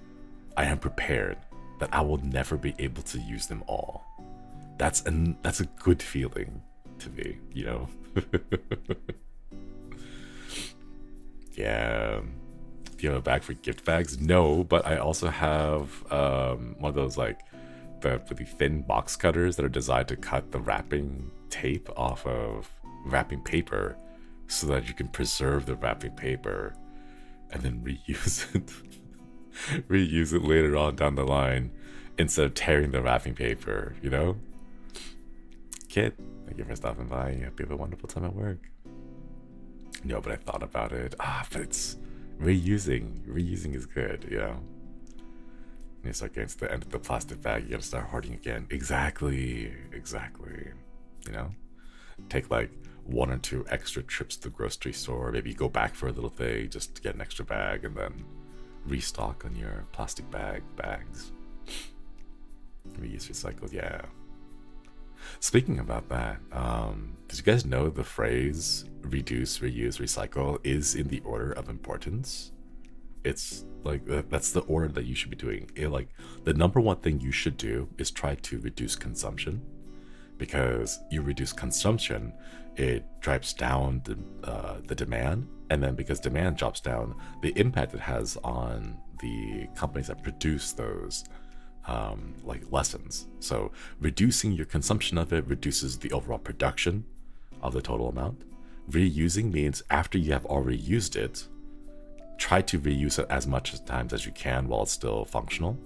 I am prepared that I will never be able to use them all. That's a good feeling to me, you know? Yeah. Do you have a bag for gift bags? No, but I also have one of those like the really thin box cutters that are designed to cut the wrapping tape off of wrapping paper, so that you can preserve the wrapping paper and then reuse it. Reuse it later on down the line instead of tearing the wrapping paper, you know? Kid, thank you for stopping by. I hope you have a wonderful time at work. No, but I thought about it. But it's reusing is good, you know? And it's like against the end of the plastic bag, you gotta start hoarding again. Exactly. You know? Take like 1 or 2 extra trips to the grocery store, maybe go back for a little thing just to get an extra bag, and then restock on your plastic bags. Reuse, recycle, yeah. Speaking about that, did you guys know the phrase reduce, reuse, recycle is in the order of importance? It's like that's the order that you should be doing it. Like the number one thing you should do is try to reduce consumption, because you reduce consumption, it drives down the demand, and then because demand drops down, the impact it has on the companies that produce those like lessens. So reducing your consumption of it reduces the overall production of the total amount. Reusing means after you have already used it, try to reuse it as much times as you can while it's still functional,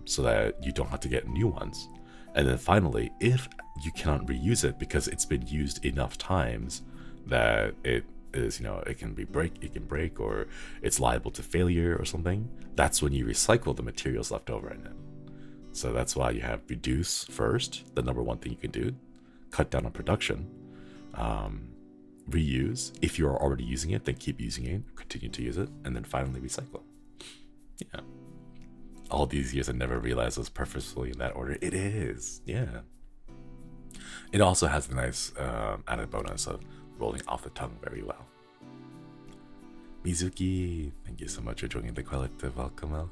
so that you don't have to get new ones. And then finally, if you cannot reuse it because it's been used enough times that it is, you know, it can break, or it's liable to failure or something, that's when you recycle the materials left over in it. So that's why you have reduce first, the number one thing you can do, cut down on production, reuse. If you're already using it, then keep using it, continue to use it, and then finally recycle. Yeah. All these years I never realized it was purposefully in that order. It is, yeah. It also has the nice added bonus of rolling off the tongue very well. Mizuki, thank you so much for joining the collective. Welcome.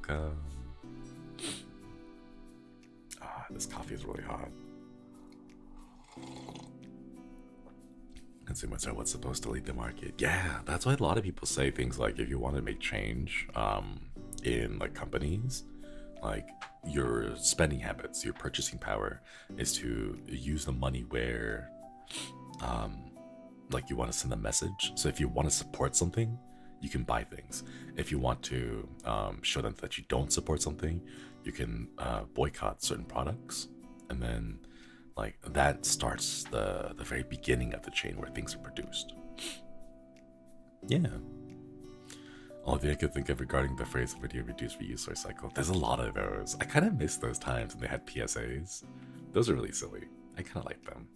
This coffee is really hot. consumers are what's supposed to lead the market. Yeah, that's why a lot of people say things like, if you want to make change in like companies, like your spending habits, your purchasing power is to use the money where like you want to send a message. So if you want to support something, you can buy things. If you want to show them that you don't support something, you can boycott certain products. And then like that starts the very beginning of the chain where things are produced. Yeah. All thing I could think of regarding the phrase video reduce, reuse, recycle. There's a lot of those. I kind of miss those times when they had PSAs. Those are really silly. I kind of like them.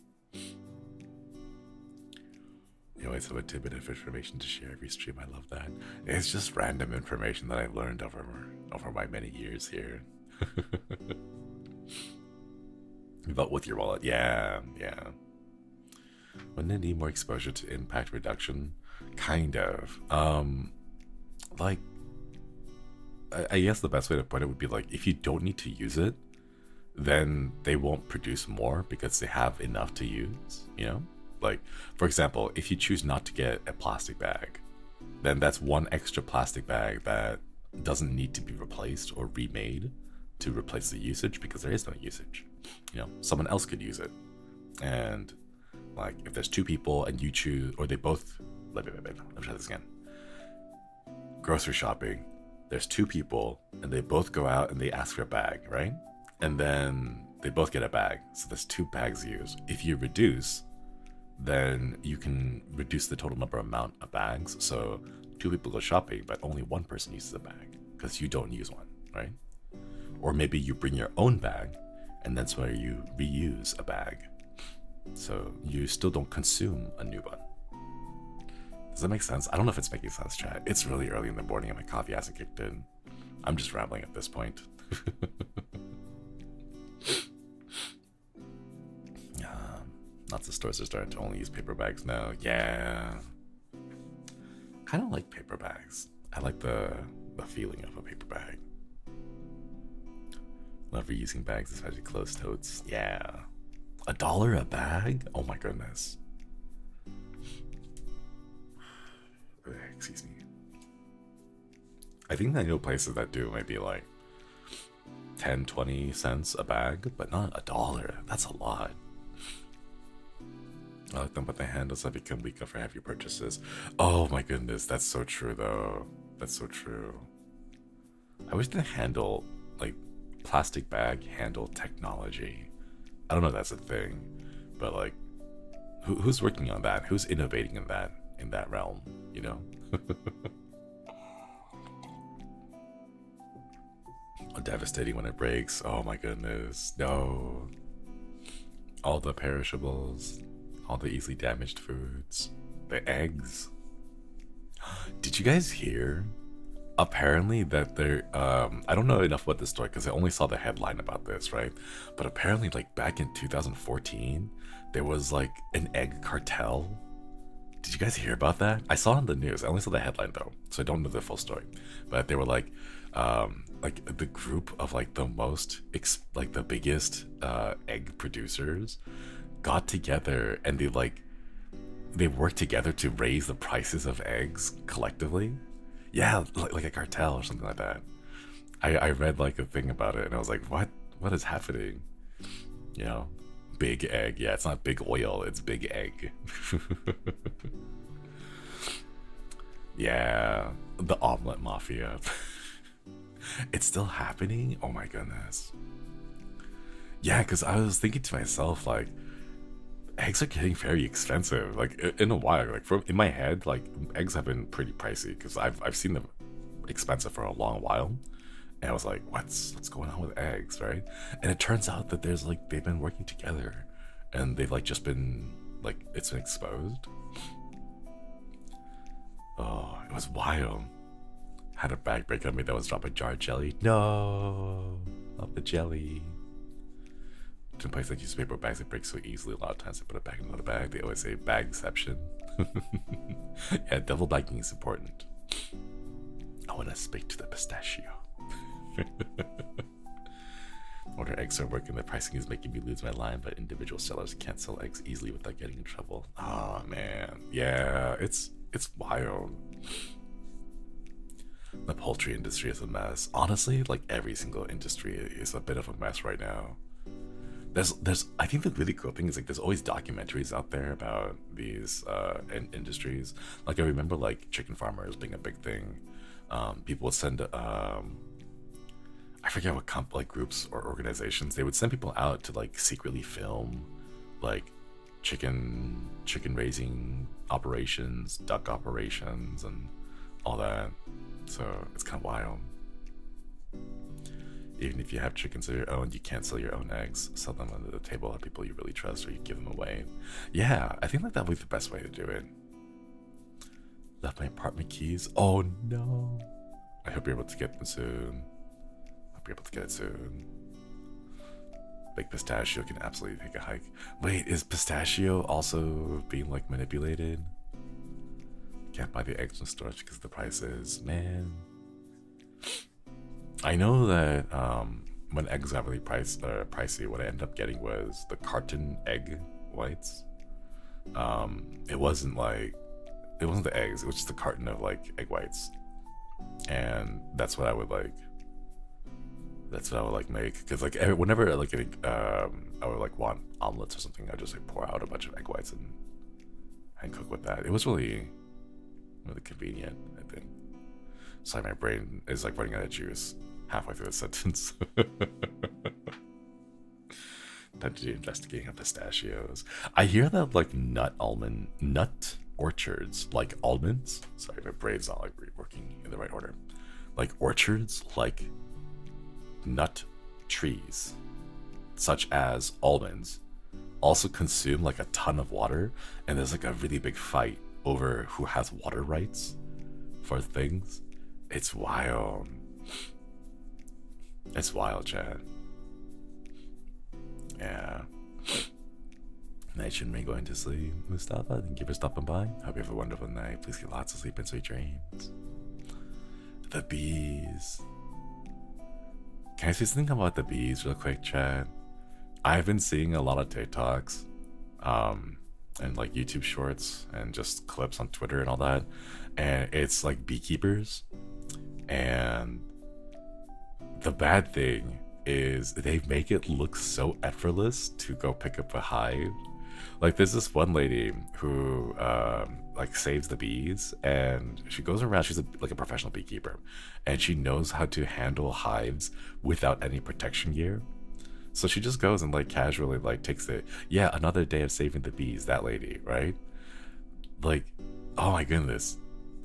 You always have a tidbit of information to share every stream. I love that. It's just random information that I've learned over my many years here. Vote with your wallet. Yeah. Wouldn't it need more exposure to impact reduction? Kind of. Like, I guess the best way to put it would be like, if you don't need to use it, then they won't produce more because they have enough to use, you know? Like, for example, if you choose not to get a plastic bag, then that's one extra plastic bag that doesn't need to be replaced or remade to replace the usage because there is no usage. You know, someone else could use it. And like, if there's two people and you choose, or they both, let me try this again. Grocery shopping, there's two people and they both go out and they ask for a bag, right? And then they both get a bag. So there's two bags used. If you reduce, then you can reduce the total amount of bags. So two people go shopping, but only one person uses a bag because you don't use one, right? Or maybe you bring your own bag and that's where you reuse a bag. So you still don't consume a new one. Does that make sense? I don't know if it's making sense, chat. It's really early in the morning and my coffee hasn't kicked in. I'm just rambling at this point. Lots of stores are starting to only use paper bags now. Yeah. Kind of like paper bags. I like the feeling of a paper bag. Love reusing bags, especially closed totes. Yeah. $1 a bag? Oh my goodness. Excuse me. I think I know places that do maybe like 10-20 cents a bag, but not $1. That's a lot. I like them, but the handles have become weaker for heavy purchases. Oh my goodness, that's so true though. That's so true. I wish the handle, like plastic bag handle technology. I don't know if that's a thing, but like, who's working on that? Who's innovating in that realm? You know. Devastating when it breaks. Oh my goodness, no. All the perishables. All the easily damaged foods. The eggs. Did you guys hear? Apparently that there, I don't know enough about this story because I only saw the headline about this, right? But apparently like back in 2014, there was like an egg cartel. Did you guys hear about that? I saw it on the news. I only saw the headline though, so I don't know the full story. But they were like the group of like the most, like the biggest egg producers got together and they worked together to raise the prices of eggs collectively. Yeah, like a cartel or something like that. I read like a thing about it and I was like, what is happening? You know, big egg. Yeah, it's not big oil, it's big egg. Yeah, the omelet mafia. It's still happening? Oh my goodness. Yeah, because I was thinking to myself, like, eggs are getting very expensive. Like in a while, like in my head, like eggs have been pretty pricey because I've seen them expensive for a long while, and I was like, what's going on with eggs, right? And it turns out that there's like they've been working together, and they've like just been like it's been exposed. Oh, it was wild. Had a bag break on me that was dropped a jar of jelly. No, not the jelly. In places that use paper bags, it breaks so easily. A lot of times they put it back in another bag. They always say bagception. Yeah, double bagging is important. I want to speak to the pistachio. Order eggs are working. The pricing is making me lose my line, but individual sellers can't sell eggs easily without getting in trouble. Oh man, yeah, it's wild. The poultry industry is a mess. Honestly, like every single industry is a bit of a mess right now. There's I think the really cool thing is like there's always documentaries out there about these industries. Like I remember like chicken farmers being a big thing. People would send I forget what like groups or organizations, they would send people out to like secretly film like chicken raising operations, duck operations, and all that. So it's kind of wild. Even if you have chickens of your own, you can't sell your own eggs. Sell them under the table to people you really trust, or you give them away. Yeah, I think like that would be the best way to do it. Left my apartment keys. Oh no. I hope you're able to get them soon. Hope you're able to get it soon. Like Pistachio can absolutely take a hike. Wait, is Pistachio also being like manipulated? Can't buy the eggs in stores because of the prices, man. I know that when eggs got really pricey, what I ended up getting was the carton egg whites. It wasn't the eggs, it was just a carton of like egg whites, and that's what I would like. That's what I would like make, because like whenever like I would like want omelets or something, I'd just like pour out a bunch of egg whites and cook with that. It was really convenient, I think. Sorry, my brain is like running out of juice halfway through the sentence. Time to do investigating on pistachios. I hear that like nut orchards, like almonds. Sorry, my brain's not like working in the right order. Like orchards, like nut trees, such as almonds, also consume like a ton of water, and there's like a really big fight over who has water rights for things. It's wild. It's wild, Chad. Yeah. Night Shinri going to sleep. Mustafa, thank you for stopping by. Hope you have a wonderful night. Please get lots of sleep and sweet dreams. The bees. Can I say something about the bees real quick, Chad? I've been seeing a lot of TikToks, and like YouTube shorts and just clips on Twitter and all that. And it's like beekeepers. And the bad thing is they make it look so effortless to go pick up a hive. Like there's this one lady who like saves the bees, and she goes around, she's like a professional beekeeper, and she knows how to handle hives without any protection gear. So she just goes and like casually like takes it. Yeah, another day of saving the bees, that lady, right? Like, oh my goodness,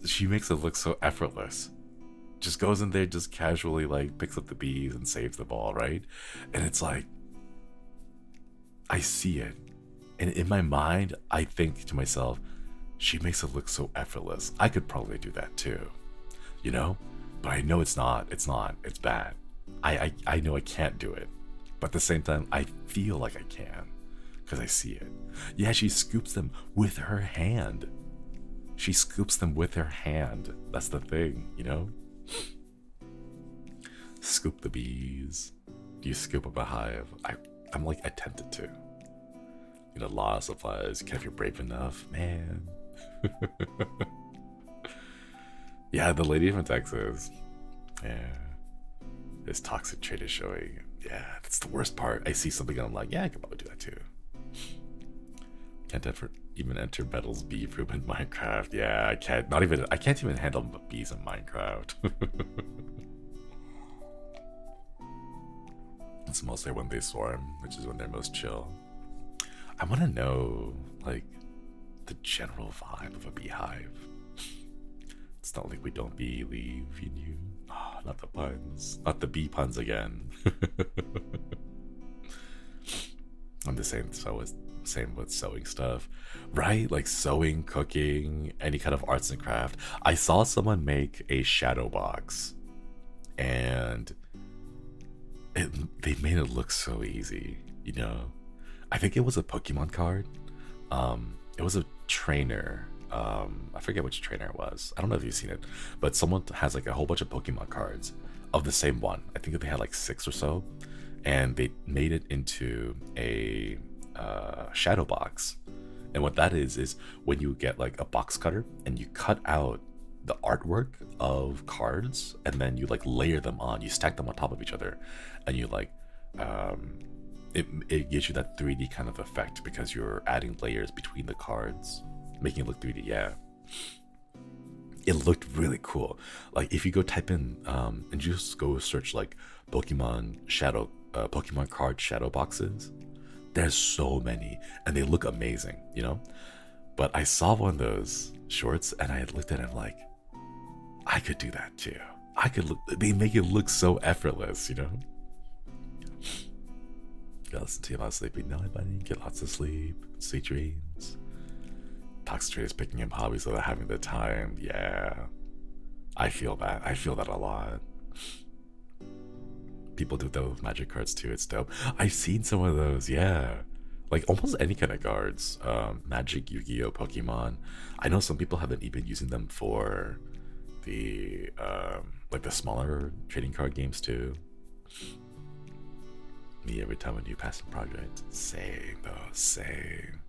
she makes it look so effortless. Just goes in there, just casually like picks up the bees and saves them all, right? And it's like, I see it, and in my mind I think to myself, she makes it look so effortless. I could probably do that too, you know? But I know it's not, it's bad. I know I can't do it, but at the same time I feel like I can, because I see it. Yeah, she scoops them with her hand. She scoops them with her hand. That's the thing, you know? Scoop the bees. Do you scoop up a hive? I'm like, I tempted to. You know, a lot of supplies. If you're brave enough, man. Yeah, the lady from Texas. Yeah. This toxic trait is showing. Yeah, that's the worst part. I see something and I'm like, yeah, I could probably do that too. Can't even enter Metal's bee room in Minecraft. Yeah, I can't even handle bees in Minecraft. It's mostly when they swarm, which is when they're most chill. I want to know, like, the general vibe of a beehive. It's not like we don't believe in you. Oh, not the puns. Not the bee puns again. I'm the same, same with sewing stuff, right? Like sewing, cooking, any kind of arts and craft. I saw someone make a shadow box, and they made it look so easy, you know? I think it was a Pokemon card. It was a trainer. I forget which trainer it was. I don't know if you've seen it, but someone has like a whole bunch of Pokemon cards of the same one. I think they had like 6 or so, and they made it into a shadow box. And what that is when you get like a box cutter and you cut out the artwork of cards, and then you like layer them on, you stack them on top of each other, and you like it gives you that 3D kind of effect because you're adding layers between the cards, making it look 3D. Yeah, it looked really cool. Like if you go type in and just go search like Pokemon card shadow boxes, there's so many and they look amazing, you know. But I saw one of those shorts and I looked at it like, I could do that too. I could look, they make it look so effortless, you know. Gotta listen to you about sleeping. No, buddy, get lots of sleep, sweet dreams. Toxic traders picking up hobbies without having the time. Yeah, I feel that. I feel that a lot. People do that with magic cards too. It's dope. I've seen some of those. Yeah, like almost any kind of cards. Magic, Yu-Gi-Oh, Pokemon. I know some people have been even using them for the like the smaller trading card games too. Me every time a new passive project. Same though, same.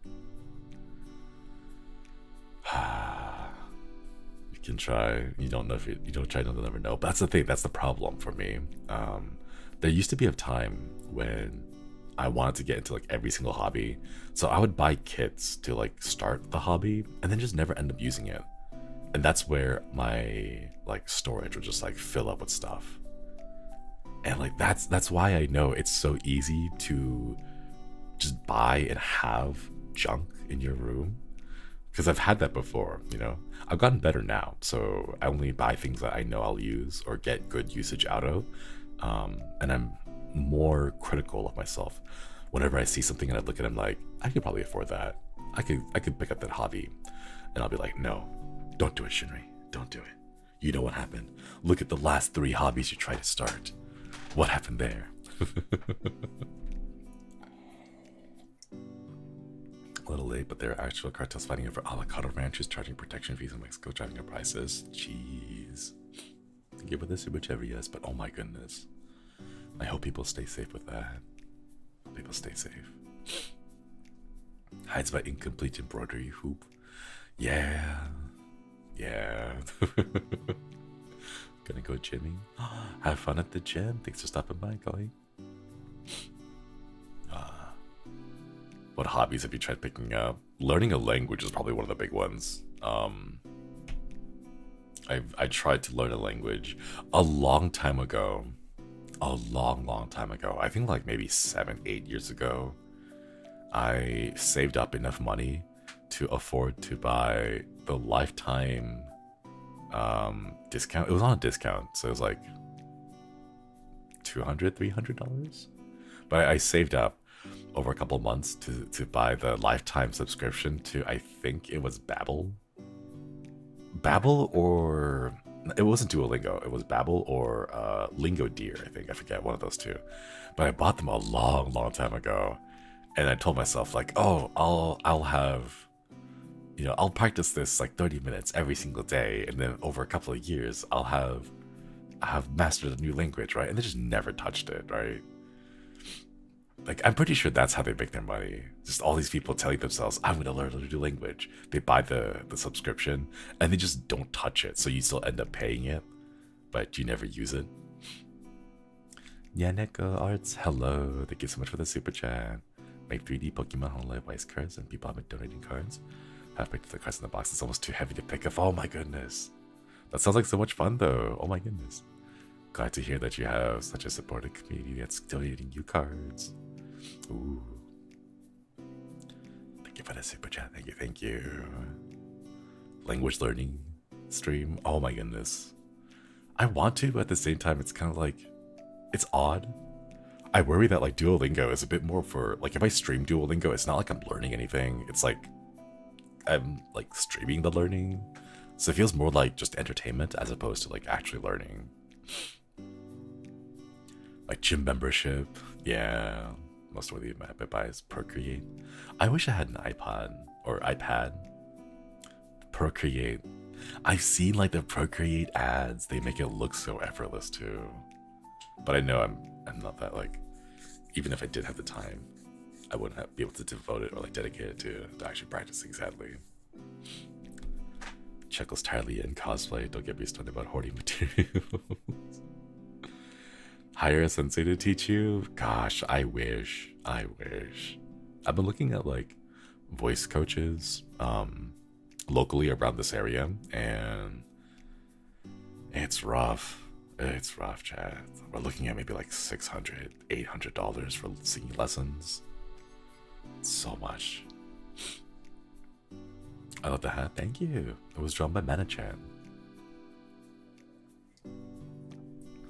You can try. You don't know if you don't try, you'll never know. But that's the thing. That's the problem for me. There used to be a time when I wanted to get into like every single hobby, so I would buy kits to like start the hobby and then just never end up using it. And that's where my like storage would just like fill up with stuff. And like that's why I know it's so easy to just buy and have junk in your room, because I've had that before, you know. I've gotten better now, so I only buy things that I know I'll use or get good usage out of, and I'm more critical of myself. Whenever I see something and I look at it, I'm like, I could probably afford that. I could pick up that hobby, and I'll be like, no, don't do it, Shinri, don't do it. You know what happened? Look at the last 3 hobbies you tried to start. What happened there? A little late, but there are actual cartels fighting over avocado ranchers, charging protection fees in Mexico, driving up prices. Jeez. Thank you for this, whichever, yes, but oh my goodness. I hope people stay safe with that. People stay safe. Hides by incomplete embroidery hoop. Yeah. Yeah. Gonna go gymming. Have fun at the gym. Thanks for stopping by, Golly. What hobbies have you tried picking up? Learning a language is probably one of the big ones. I tried to learn a language a long time ago. A long time ago. I think like maybe 7-8 years ago. I saved up enough money to afford to buy the lifetime discount. It was on a discount, so it was like $200-$300. But I saved up over a couple months to buy the lifetime subscription to, I think it was Babbel, or it wasn't Duolingo. It was Babbel or Lingo Deer. I think, I forget, one of those two. But I bought them a long time ago, and I told myself like, oh, I'll have, you know, I'll practice this like 30 minutes every single day, and then over a couple of years I'll have mastered a new language, right? And they just never touched it, right? Like, I'm pretty sure that's how they make their money. Just all these people telling themselves, I'm going to learn a new language. They buy the subscription, and they just don't touch it. So you still end up paying it, but you never use it. Yaneko Arts, hello. Thank you so much for the super chat. Make 3D Pokemon HOLOLIVE Ice cards, and people have been donating cards. I've picked the cards in the box. It's almost too heavy to pick up. Oh my goodness. That sounds like so much fun, though. Oh my goodness. Glad to hear that you have such a supportive community that's donating you cards. Ooh. Thank you for the super chat. Thank you. Language learning stream. Oh my goodness. I want to, but at the same time, it's kind of like, it's odd. I worry that like Duolingo is a bit more for, like, if I stream Duolingo, it's not like I'm learning anything. It's like I'm like streaming the learning. So it feels more like just entertainment as opposed to like actually learning. Like gym membership. Yeah. Most worthy of my habit buy is Procreate. I wish I had an iPod or iPad. Procreate. I've seen like the Procreate ads. They make it look so effortless too. But I know I'm not that like even if I did have the time, I wouldn't be able to devote it or like dedicate it to actually practicing, sadly. Chuckles tirely in cosplay. Don't get me started about hoarding materials. Hire a sensei to teach you? Gosh, I wish. I wish. I've been looking at like voice coaches locally around this area, and it's rough. It's rough, chat. We're looking at maybe like $600, $800 for singing lessons. So much. I love the hat. Thank you. It was drawn by Mana-chan.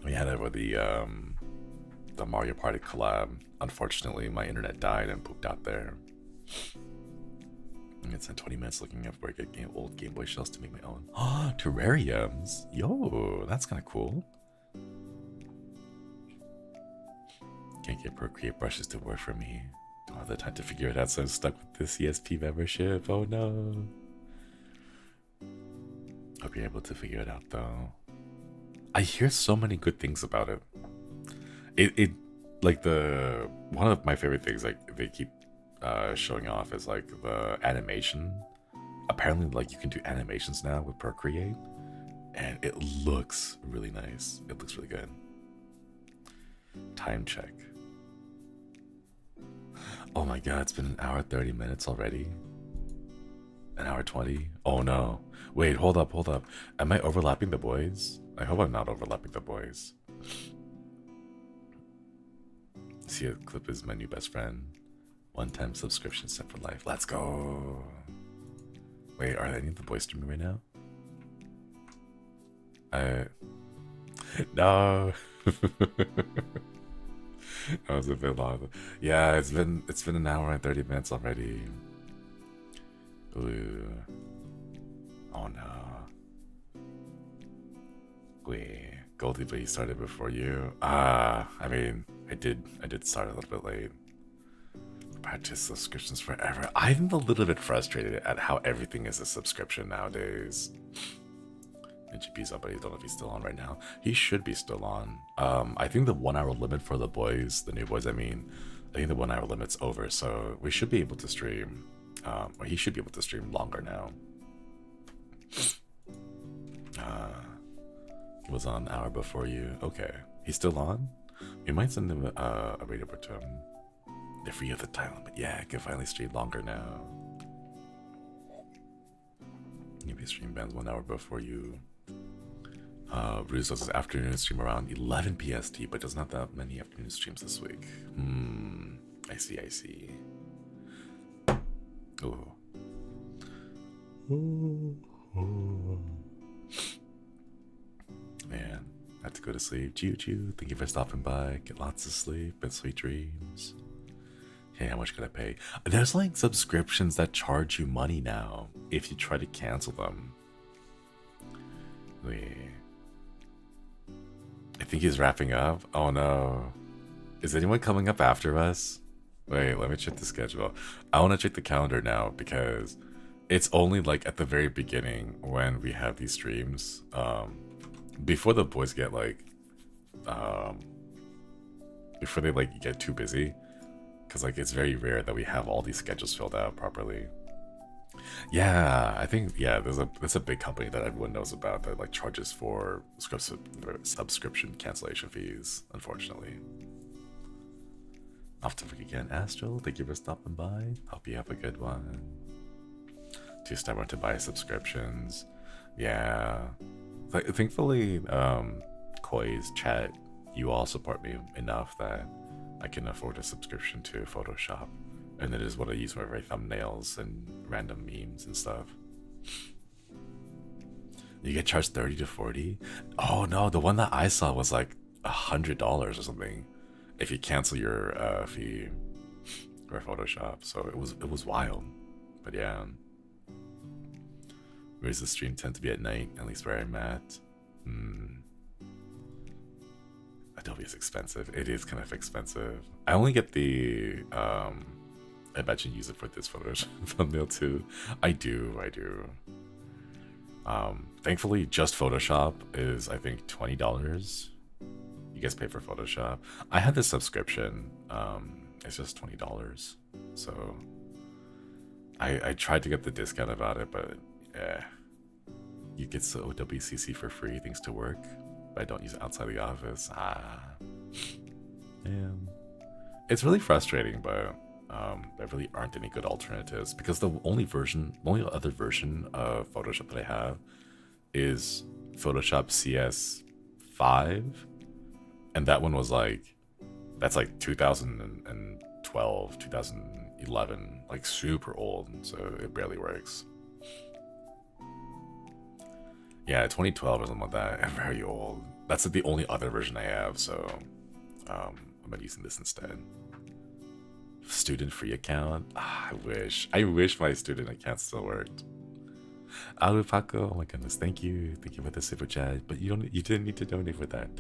We had it with the Mario Party collab. Unfortunately, my internet died and pooped out there. I'm gonna spend 20 minutes looking at where I get old Game Boy shells to make my own. Oh, terrariums. Yo, that's kind of cool. Can't get Procreate brushes to work for me. Don't have the time to figure it out, so I'm stuck with the CSP membership. Oh no. Hope you're able to figure it out though. I hear so many good things about it. It like one of my favorite things like they keep showing off is like the animation. Apparently like you can do animations now with Procreate, and it looks really nice. It looks really good. Time check. Oh my god, it's been an hour 30 minutes already. An hour 20. Oh no. Wait, hold up. Am I overlapping the boys? I hope I'm not overlapping the boys. See, a clip is my new best friend. One-time subscription set for life. Let's go. Wait, are any of the boys streaming right now? No. That was a bit long. Yeah, it's been an hour and 30 minutes already. Ooh. Oh no. Wait, Goldie, but he started before you. I mean, I did start a little bit late. Practice subscriptions forever. I'm a little bit frustrated at how everything is a subscription nowadays. NGP's up, but I don't know if he's still on right now. He should be still on. I think the 1 hour limit for the boys, the new boys, I think the 1 hour limit's over, so we should be able to stream. Or he should be able to stream longer now. He was on an hour before you. Okay, he's still on? We might send him a raid over to him. They're free of the time limit. Yeah, I can finally stream longer now. Maybe stream bans 1 hour before you. Bruce does his afternoon stream around 11 PST, but does not that many afternoon streams this week. I see. Ooh. Man, I have to go to sleep. Choo, thank you for stopping by. Get lots of sleep and sweet dreams. Hey, how much could I pay? There's like subscriptions that charge you money now if you try to cancel them. Wait. I think he's wrapping up. Oh no. Is anyone coming up after us? Wait, let me check the schedule. I want to check the calendar now because it's only like at the very beginning when we have these streams. Before the boys get like, before they like get too busy. Because like it's very rare that we have all these schedules filled out properly. Yeah, I think there's a big company that everyone knows about that like charges for subscription cancellation fees. Unfortunately. Off topic again, Astral. Thank you for stopping by. Hope you have a good one. To start to buy subscriptions. Yeah. Thankfully, Koi's chat, you all support me enough that I can afford a subscription to Photoshop, and it is what I use for my thumbnails and random memes and stuff. You get charged 30 to 40? Oh no, the one that I saw was like $100 or something if you cancel your fee for Photoshop. So it was wild. But yeah. Where's the stream tend to be at night, at least where I'm at. Adobe is expensive. It is kind of expensive. I only get the I bet you use it for this Photoshop thumbnail too. I do. Thankfully just Photoshop is I think $20. You You guys pay for Photoshop. I had this subscription. It's just $20. So I tried to get the discount about it, but yeah. You get the OWCC for free thanks to work, but I don't use it outside the office. Man. It's really frustrating, but there really aren't any good alternatives because the only other version of Photoshop that I have is Photoshop CS5, and that one was that's like 2012, 2011, like super old, so it barely works. Yeah, 2012 or something like that. Very old. That's the only other version I have, so I'm not using this instead. Student free account. I wish my student account still worked. Alu Paco, oh my goodness, thank you for the super chat. But you didn't need to donate for that.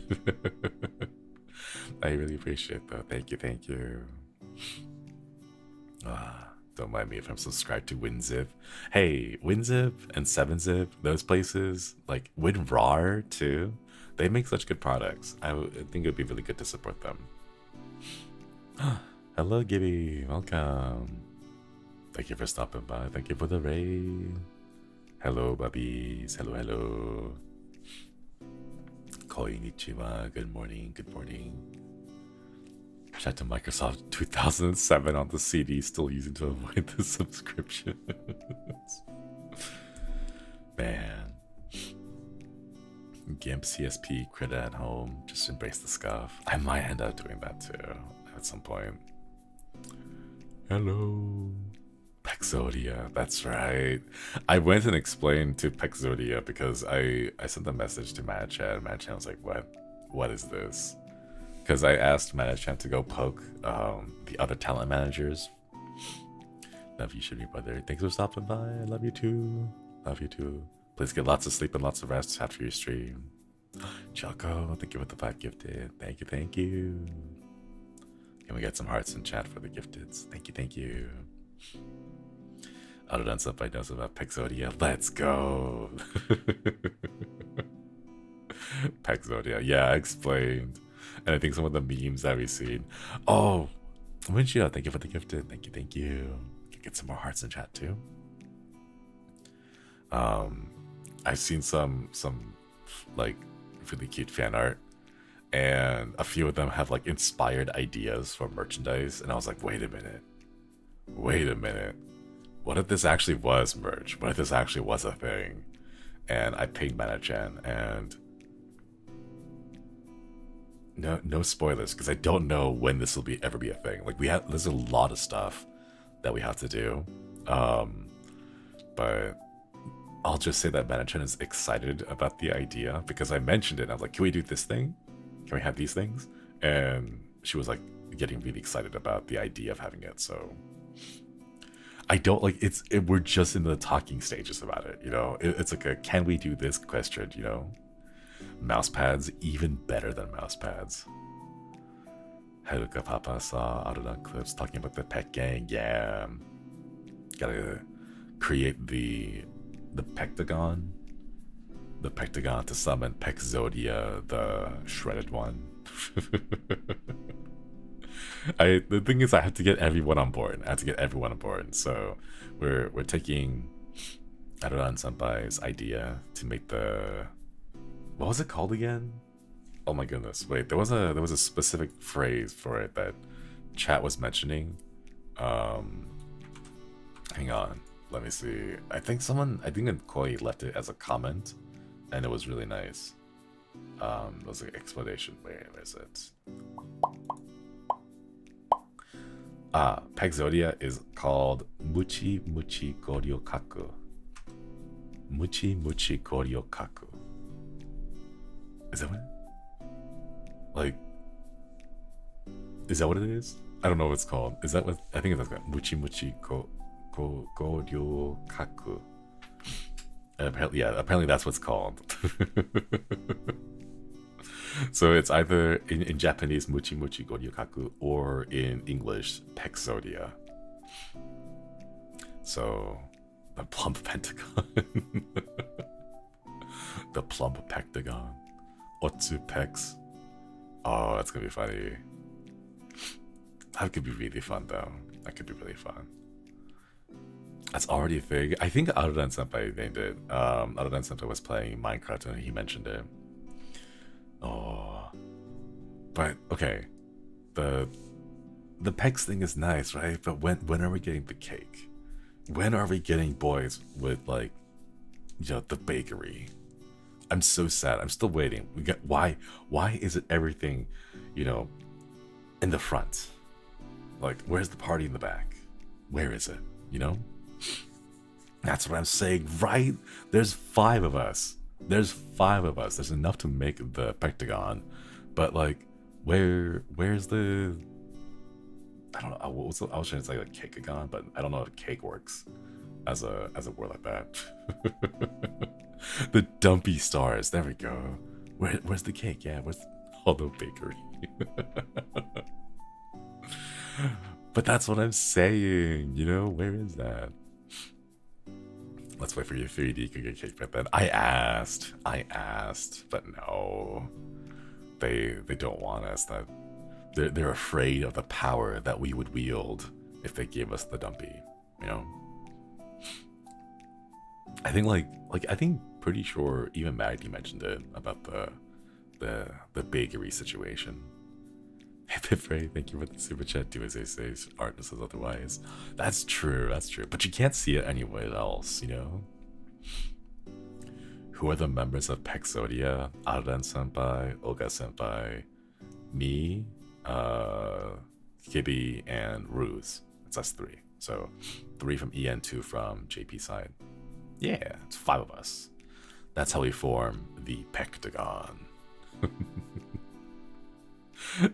I really appreciate that. Thank you. Don't mind me if I'm subscribed to WinZip. Hey, WinZip and 7zip, those places, like WinRAR too, they make such good products. I think it would be really good to support them. Hello, Gibby. Welcome. Thank you for stopping by. Thank you for the raid. Hello, bubbies. Hello. Konnichiwa. Good morning. Shout out to Microsoft 2007 on the CD, still using to avoid the subscriptions. Man. GIMP CSP, credit at home, just embrace the scuff. I might end up doing that too at some point. Hello. Pexodia, that's right. I went and explained to Pexodia because I sent a message to Manachan. Manachan was like, what is this? Because I asked Manachan to go poke the other talent managers. Love you, Shinri brother. Thanks for stopping by. I love you too. Please get lots of sleep and lots of rest after your stream. Choco, thank you for the 5 gifted. Thank you. Can we get some hearts in chat for the gifteds? Thank you. aaadennnt knows about Pexodia. Let's go. Pexodia. Yeah, I explained. And I think some of the memes that we've seen. Oh, Winchio, thank you for the gifted. Thank you. Get some more hearts in chat too. I've seen some like really cute fan art, and a few of them have like inspired ideas for merchandise, and I was like, wait a minute. What if this actually was merch? What if this actually was a thing? And I pinged Manachan, and no spoilers, because I don't know when this will ever be a thing. Like there's a lot of stuff that we have to do, but I'll just say that Manachan is excited about the idea because I mentioned it. I was like, can we do this thing? Can we have these things? And she was like getting really excited about the idea of having it. So I don't like we're just in the talking stages about it, you know. It's like a can we do this question, you know. Mouse pads, even better than mouse pads. Haruka Papa saw aaadennnt clips talking about the pet gang. Yeah, gotta create the pectagon to summon Pexodia, the shredded one. The thing is, I have to get everyone on board. So we're taking aaadennnt Senpai's idea to make the, what was it called again? Oh my goodness! Wait, there was a specific phrase for it that chat was mentioning. Hang on, let me see. I think Koi left it as a comment, and it was really nice. There was an explanation. Where is it? Pexodia is called Muchi Muchi Goryokaku. Muchi Muchi Goryokaku. Is that what is that what it is? I don't know what it's called. Is that what I think it's called? Muchi Muchi Goryokaku. Apparently that's what's called. So it's either in Japanese Muchi Muchi Goryokaku or in English Pexodia. So the plump pentagon. The plump pectagon. Otsu Pex. Oh, that's gonna be funny. That could be really fun though. That could be really fun. That's already a thing. I think aaadennnt Senpai named it. aaadennnt Senpai was playing Minecraft and he mentioned it. Oh, but okay. The pecs thing is nice, right? But when are we getting the cake? When are we getting boys with like, you know, the bakery? I'm so sad. I'm still waiting. We got why is it everything, you know, in the front? Like, where's the party in the back? Where is it? You know? That's what I'm saying, right? There's 5 of us. There's 5 of us. There's enough to make the pectagon. But like, where's the, I don't know. I was trying to say like cakeagon, but I don't know if cake works as a word like that. The dumpy stars. There we go. Where's the cake? Yeah, where's Holo Bakery? But that's what I'm saying. You know, where is that? Let's wait for your 3D cookie cake. But then I asked, but no, they don't want us. That they're afraid of the power that we would wield if they gave us the dumpy. You know. I think I think pretty sure even Maggie mentioned it about the bakery situation. Pray, thank you for the super chat. Do as they say, art says otherwise. That's true, that's true. But you can't see it anywhere else, you know? Who are the members of Pexodia? aaadennnt Senpai, Olga Senpai, me, Gibby, and Ruse. It's us 3. So 3 from EN, 2 from JP side. Yeah, it's 5 of us. That's how we form the Pectagon.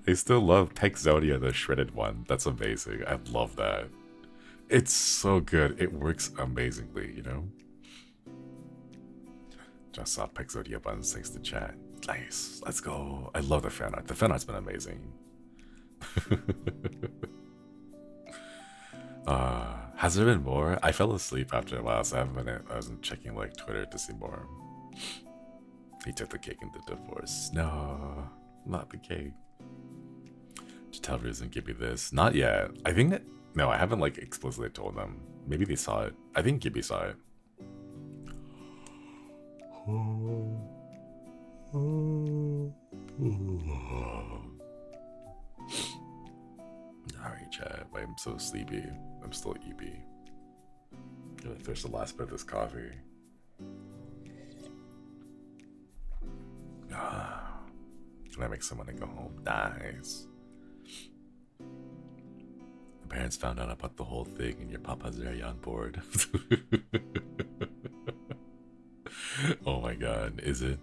I still love Pexodia, the shredded one. That's amazing. I love that. It's so good. It works amazingly, you know? Just saw Pexodia buttons thanks to chat. Nice. Let's go. I love the fan art. The fan art's been amazing. Has there been more? I fell asleep after a while, so I wasn't checking like Twitter to see more. He took the cake into divorce. No, not the cake. To tell Riz and Gibby this. Not yet. I think that, no, I haven't like explicitly told them. Maybe they saw it. I think Gibby saw it. Alright, chat. I'm so sleepy. I'm still EP. Gonna finish the last bit of this coffee. Can I make someone to go home? Nice. The parents found out about the whole thing and your papa's very on board. Oh my god, is it?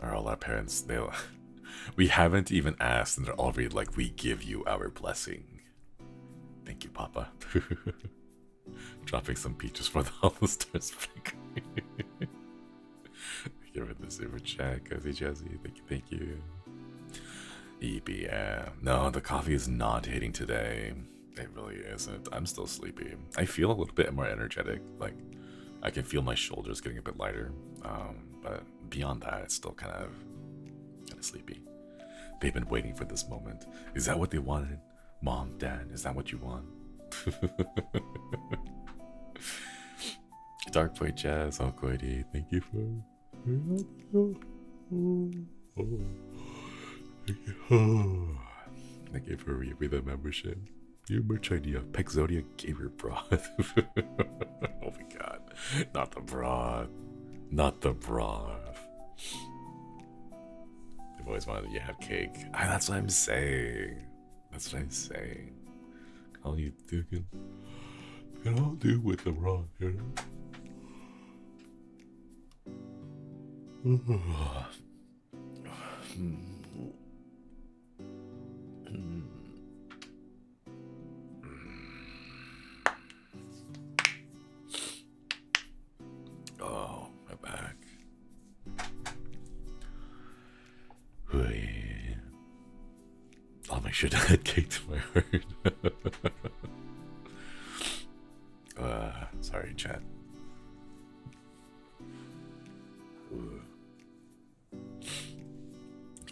Are all our parents, we haven't even asked and they're already like, we give you our blessing. Thank you, Papa. Dropping some peaches for the HOLOSTARS bakery. Give it the super chat, Cozy Jazzy. Thank you. EPM. No, the coffee is not hitting today. It really isn't. I'm still sleepy. I feel a little bit more energetic. Like, I can feel my shoulders getting a bit lighter. But beyond that, it's still kind of sleepy. They've been waiting for this moment. Is that what they wanted? Mom, Dad, is that what you want? Dark Point Jazz, Alcoidi, thank you for... Thank you for reviewing the membership. Your merch idea, Pexodia Gamer Broth. Oh my god. Not the broth. Not the broth. I've always wanted you to have cake. That's what I'm saying. That's what I'm saying. All you do can all do with the broth, you know? Oh, my back. I'll make sure to add cake to my heart. Sorry, chat.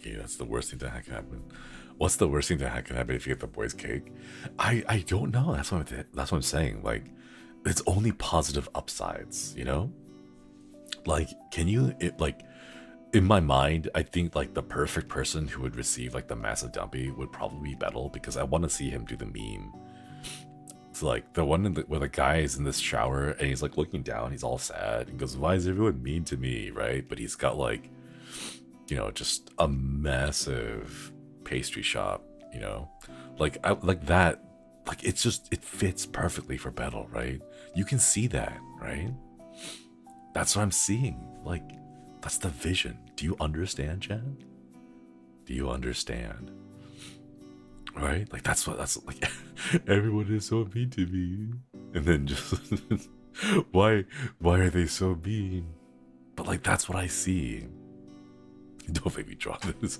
Yeah, that's the worst thing that can happen. What's the worst thing that can happen if you get the boy's cake? I don't know. That's what I'm saying. Like, it's only positive upsides. You know, like, can you like in my mind, I think like the perfect person who would receive like the massive dumpy would probably be Bettel because I want to see him do the meme. It's like the one where the guy is in this shower and he's like looking down, he's all sad and goes, "Why is everyone mean to me?" Right? But he's got like, you know, just a massive pastry shop. You know, like like that. Like it's just it fits perfectly for Bettel, right? You can see that, right? That's what I'm seeing. Like that's the vision. Do you understand, Chad? Do you understand? Right? Like that's like everyone is so mean to me. And then just why are they so mean? But like that's what I see. Don't make me draw this.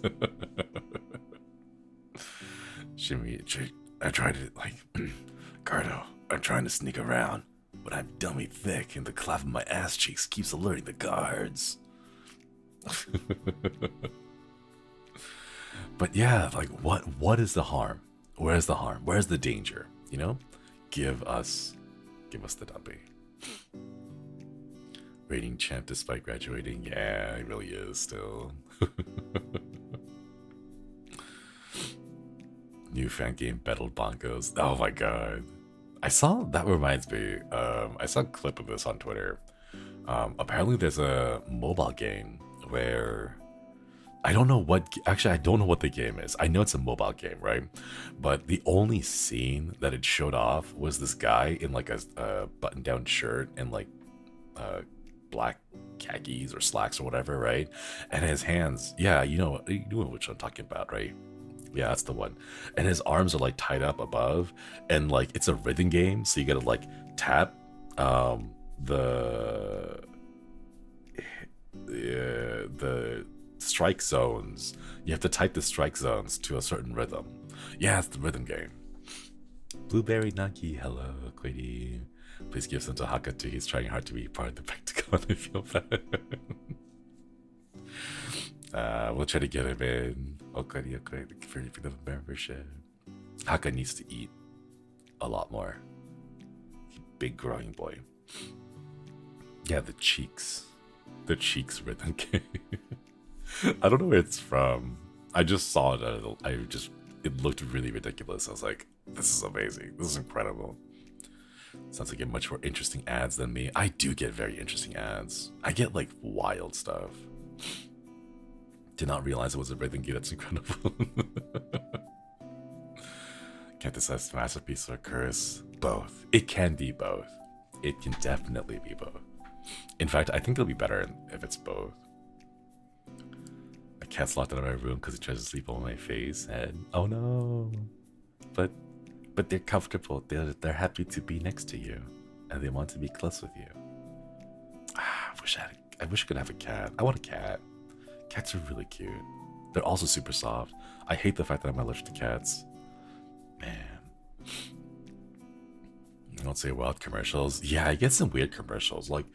Shinri, I tried to like Cardo, I'm trying to sneak around, but I'm dummy thick and the clap of my ass cheeks keeps alerting the guards. But yeah, like what is the harm? Where's the harm? Where's the danger? You know? Give us the dumpy. Rating champ despite graduating. Yeah, it really is still. New fan game Battle Bonkos. Oh my god. I saw that reminds me. I saw a clip of this on Twitter. Apparently there's a mobile game where I don't know what, actually, I don't know what the game is. I know it's a mobile game, right? But the only scene that it showed off was this guy in like a button-down shirt and like black khakis or slacks or whatever, right? And his hands, yeah, you know which I'm talking about, right? Yeah, that's the one. And his arms are like tied up above, and like it's a rhythm game, so you gotta like tap the strike zones. You have to type the strike zones to a certain rhythm. Yeah, it's the rhythm game. Blueberry Nagi, hello, Quady. Please give some to Hakatu. He's trying hard to be part of the Pentagon. I feel bad. We'll try to get him in. Okay, for the membership. Haka needs to eat a lot more. Big growing boy. Yeah, the cheeks. The cheeks rhythm game. I don't know where it's from. I just saw it. It looked really ridiculous. I was like, this is amazing. This is incredible. Sounds like you get much more interesting ads than me. I do get very interesting ads. I get like wild stuff. Did not realize it was a rhythm game. That's incredible. Can't decide if masterpiece or a curse. Both. It can be both. It can definitely be both. In fact, I think it'll be better if it's both. My cat's locked out of my room because he tries to sleep on my face. And oh no! But they're comfortable. They're happy to be next to you, and they want to be close with you. I wish I could have a cat. I want a cat. Cats are really cute. They're also super soft. I hate the fact that I'm allergic to cats. Man. I don't say wild commercials. Yeah, I get some weird commercials. Like,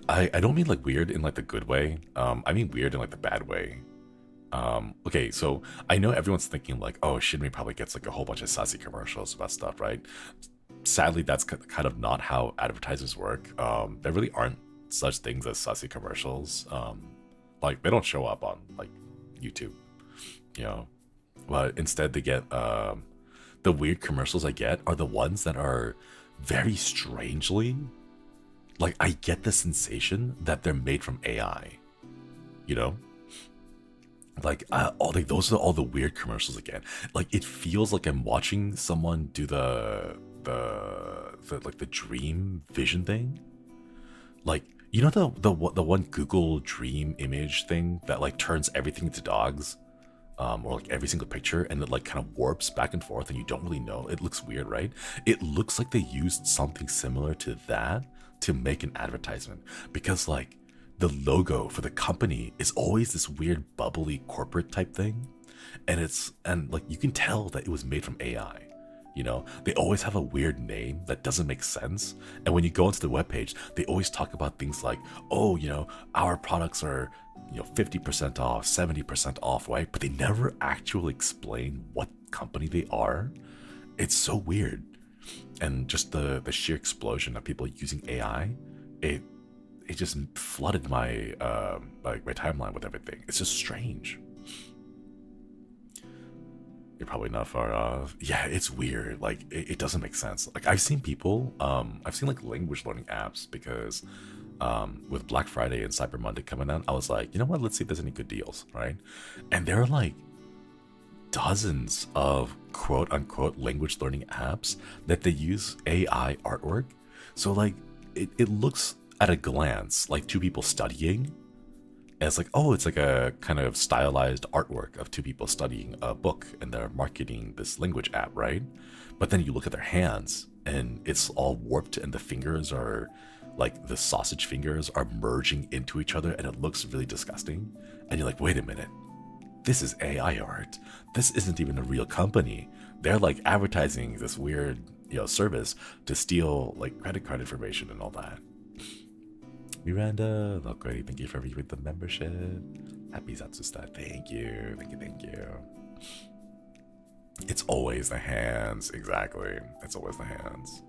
I don't mean like weird in like the good way. I mean weird in like the bad way. Okay, so I know everyone's thinking like, oh, Shinri probably gets like a whole bunch of sassy commercials about stuff, right? Sadly, that's kind of not how advertisers work. There really aren't such things as sassy commercials. Like they don't show up on like YouTube, you know. But instead, they get the weird commercials I get are the ones that are very strangely, like I get the sensation that they're made from AI, you know. Like those are all the weird commercials again. Like it feels like I'm watching someone do the like the dream vision thing. Like you know the one Google Dream image thing that like turns everything into dogs, or like every single picture, and it like kind of warps back and forth, and you don't really know. It looks weird, right? It looks like they used something similar to that to make an advertisement, because like the logo for the company is always this weird bubbly corporate type thing, and like you can tell that it was made from AI. You know, they always have a weird name that doesn't make sense. And when you go into the webpage, they always talk about things like, oh, you know, our products are, you know, 50% off, 70% off, right? But they never actually explain what company they are. It's so weird. And just the sheer explosion of people using AI, it just flooded my like my timeline with everything. It's just strange. You're probably not far off. Yeah, it's weird. Like it doesn't make sense. Like I've seen people, I've seen like language learning apps because with Black Friday and Cyber Monday coming out, I was like, you know what? Let's see if there's any good deals, right? And there are like dozens of quote unquote language learning apps that they use AI artwork. So like it looks at a glance like two people studying. And it's like, oh, it's like a kind of stylized artwork of two people studying a book and they're marketing this language app, right? But then you look at their hands and it's all warped and the fingers are like the sausage fingers are merging into each other and it looks really disgusting. And you're like, wait a minute, this is AI art. This isn't even a real company. They're like advertising this weird, you know, service to steal like credit card information and all that. Miranda, Lockready, thank you for reviewing the membership. Happy Zatsudan, thank you, thank you. It's always the hands, exactly. It's always the hands.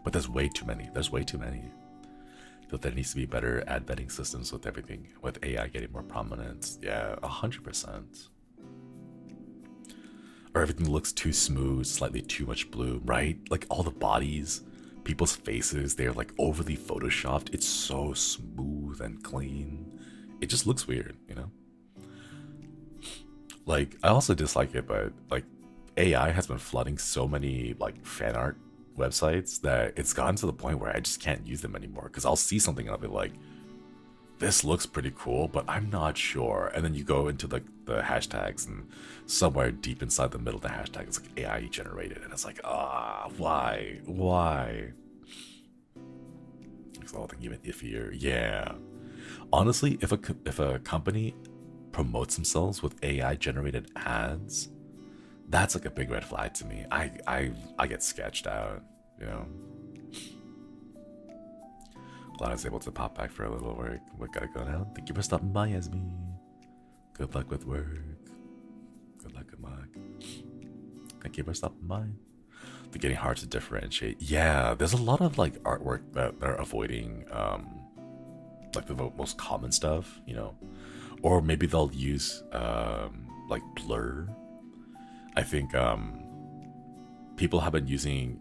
But there's way too many. There's way too many. I feel there needs to be better ad betting systems with everything, with AI getting more prominence. Yeah, 100%. Or everything looks too smooth, slightly too much blue, right? Like all the bodies, people's faces, they're like overly photoshopped. It's so smooth and clean. It just looks weird, you know? Like, I also dislike it, but like AI has been flooding so many like fan art websites that it's gotten to the point where I just can't use them anymore because I'll see something and I'll be like, this looks pretty cool, but I'm not sure. And then you go into the hashtags and somewhere deep inside the middle of the hashtag, it's like AI generated. And it's like, why? Makes the whole thing even iffier. Yeah. Honestly, if a company promotes themselves with AI generated ads, that's like a big red flag to me. I get sketched out, you know. Glad I was able to pop back for a little work. We gotta go now. Thank you for stopping by, Yasmin. Good luck with work. Good luck. Thank you for stopping by. They're getting hard to differentiate. Yeah, there's a lot of like artwork that they're avoiding, like the most common stuff, you know, or maybe they'll use like blur. I think people have been using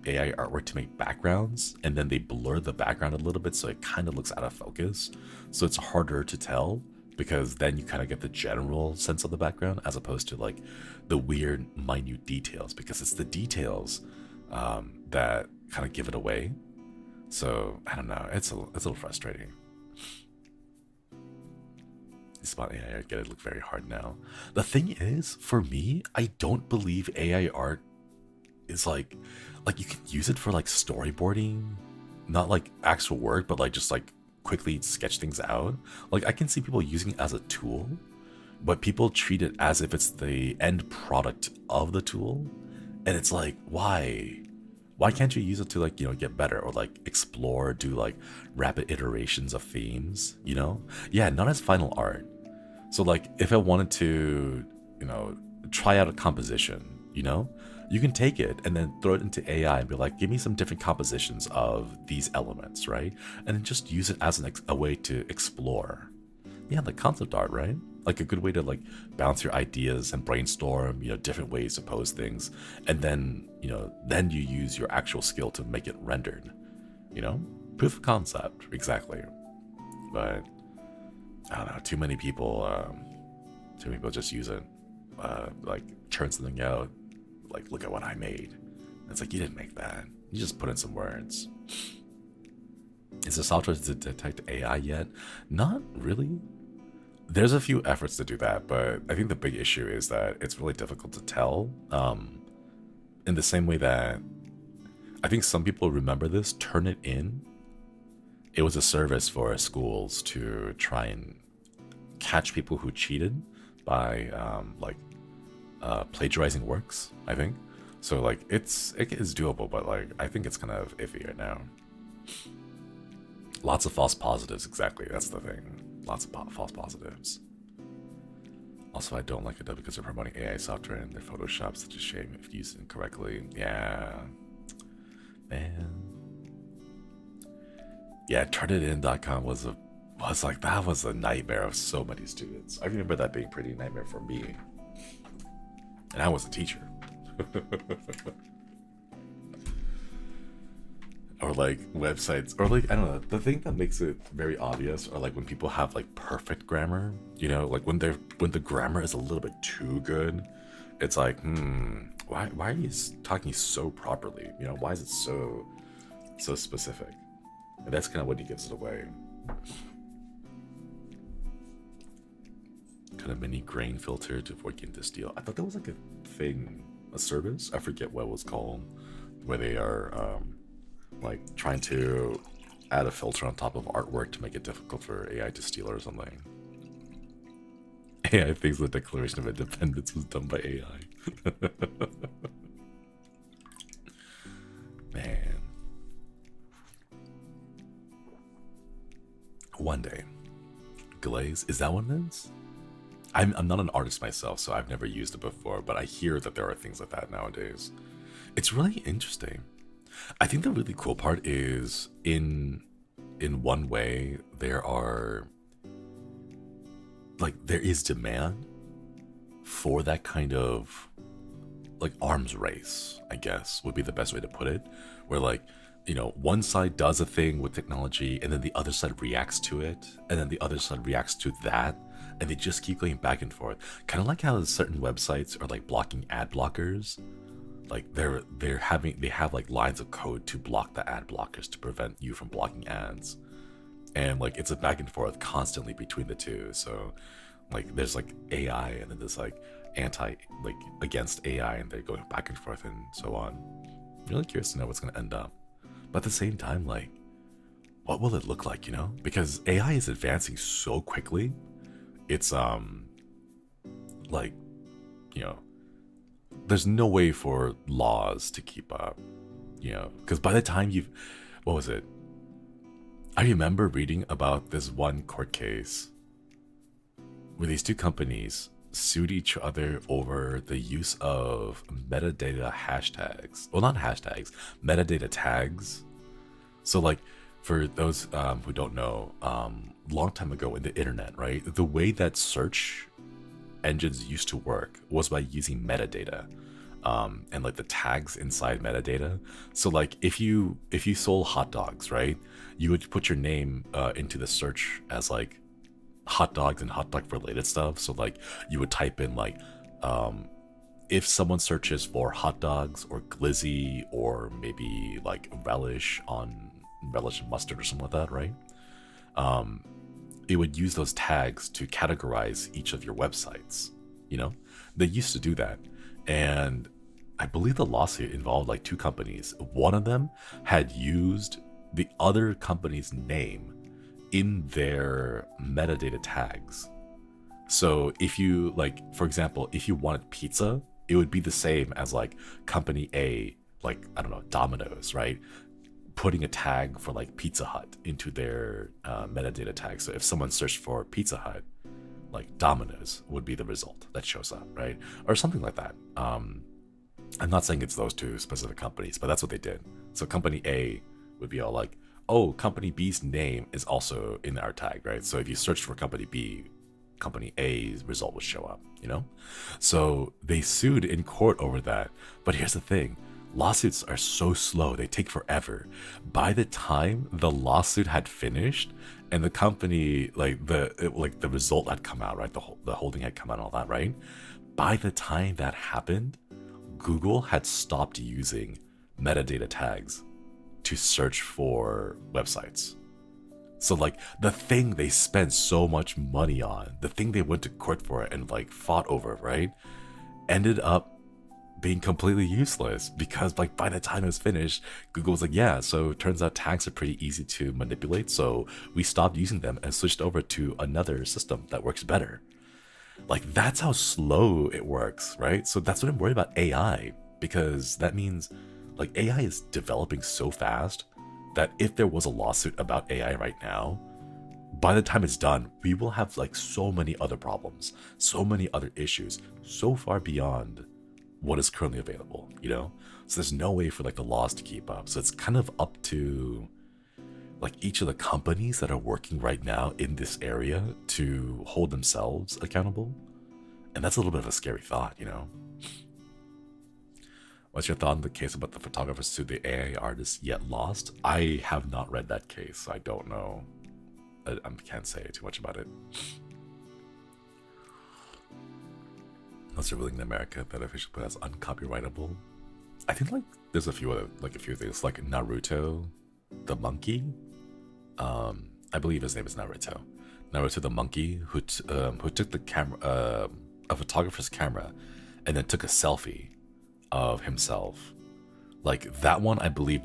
AI artwork to make backgrounds, and then they blur the background a little bit so it kind of looks out of focus. So it's harder to tell because then you kind of get the general sense of the background as opposed to like the weird minute details, because it's the details that kind of give it away. So I don't know, it's a little frustrating. Spot AI art, get it look very hard now. The thing is, for me, I don't believe AI art is like you can use it for like storyboarding, not like actual work, but like just like quickly sketch things out. Like I can see people using it as a tool, but people treat it as if it's the end product of the tool. And it's like, why can't you use it to like, you know, get better or like explore, do like rapid iterations of themes, you know? Yeah, not as final art. So like if I wanted to, you know, try out a composition, you know, you can take it and then throw it into AI and be like, give me some different compositions of these elements, right? And then just use it as a way to explore. Yeah, like concept art, right? Like a good way to like bounce your ideas and brainstorm, you know, different ways to pose things. And then, you know, then you use your actual skill to make it rendered, you know? Proof of concept, exactly. But I don't know, too many people just use it, like churn something out, like, look at what I made. And it's like, you didn't make that. You just put in some words. Is the software to detect AI yet? Not really. There's a few efforts to do that, but I think the big issue is that it's really difficult to tell. In the same way that I think some people remember this, Turnitin. It was a service for schools to try and catch people who cheated by plagiarizing works, I think. So like it is doable, but like I think it's kind of iffy right now. Lots of false positives, exactly. That's the thing. Lots of false positives. Also, I don't like it though because they're promoting AI software and their Photoshop. Such a shame if used incorrectly. Yeah, man. Yeah, turnitin.com was like that was a nightmare of so many students. I remember that being pretty nightmare for me, and I was a teacher. Or like websites, or like I don't know. The thing that makes it very obvious are like when people have like perfect grammar. You know, like when the grammar is a little bit too good. It's like, why are you talking so properly? You know, why is it so specific? And that's kind of what gives it away. Kind of mini grain filter to avoid getting this deal. I thought that was like a thing, a service. I forget what it was called, where they are like trying to add a filter on top of artwork to make it difficult for AI to steal or something. AI thinks the Declaration of Independence was done by AI. Man. One day. Glaze, is that what it is? I'm not an artist myself, so I've never used it before, but I hear that there are things like that nowadays. It's really interesting. I think the really cool part is in one way there is demand for that kind of like arms race, I guess would be the best way to put it, where like, you know, one side does a thing with technology and then the other side reacts to it and then the other side reacts to that, and they just keep going back and forth, kind of like how certain websites are like blocking ad blockers. Like they have like lines of code to block the ad blockers to prevent you from blocking ads, and like it's a back and forth constantly between the two. So like there's like AI and then there's like against AI, and they're going back and forth and so on. I'm really curious to know what's going to end up, but at the same time, like what will it look like, you know, because AI is advancing so quickly. It's like, you know, there's no way for laws to keep up, you know, because by the time what was it? I remember reading about this one court case where these two companies sued each other over the use of metadata hashtags. Well, not hashtags, metadata tags. So like, for those who don't know, long time ago in the internet, right? The way that search engines used to work was by using metadata, and like the tags inside metadata. So like if you sold hot dogs, right, you would put your name into the search as like hot dogs and hot dog related stuff. So like you would type in like if someone searches for hot dogs or glizzy or maybe like relish and mustard or something like that, right? It would use those tags to categorize each of your websites. You know, they used to do that. And I believe the lawsuit involved like two companies. One of them had used the other company's name in their metadata tags. So if you like, for example, if you wanted pizza, it would be the same as like company A, like, I don't know, Domino's, right? Putting a tag for like Pizza Hut into their metadata tag. So if someone searched for Pizza Hut, like Domino's would be the result that shows up, right? Or something like that. I'm not saying it's those two specific companies, but that's what they did. So company A would be all like, oh, company B's name is also in our tag, right? So if you search for company B, company A's result would show up, you know? So they sued in court over that. But here's the thing. Lawsuits are so slow, they take forever. By the time the lawsuit had finished and the company, like the result had come out, right? The holding had come out and all that, right? By the time that happened, Google had stopped using metadata tags to search for websites. So like the thing they spent so much money on, the thing they went to court for and like fought over, right, ended up being completely useless because like by the time it was finished, Google was like, yeah, so it turns out tags are pretty easy to manipulate, so we stopped using them and switched over to another system that works better. Like that's how slow it works, right? So that's what I'm worried about AI. because that means like AI is developing so fast that if there was a lawsuit about AI right now, by the time it's done, we will have like so many other problems, so many other issues, so far beyond what is currently available, you know? So there's no way for like the laws to keep up. So it's kind of up to like each of the companies that are working right now in this area to hold themselves accountable. And that's a little bit of a scary thought, you know? What's your thought on the case about the photographer sued the AI artist yet lost? I have not read that case, so I don't know. I can't say too much about it. What's the ruling in America that officially put as uncopyrightable? I think like there's a few other things like Naruto, the monkey. I believe his name is Naruto. Naruto the monkey who took the camera, a photographer's camera, and then took a selfie of himself. Like that one, I believe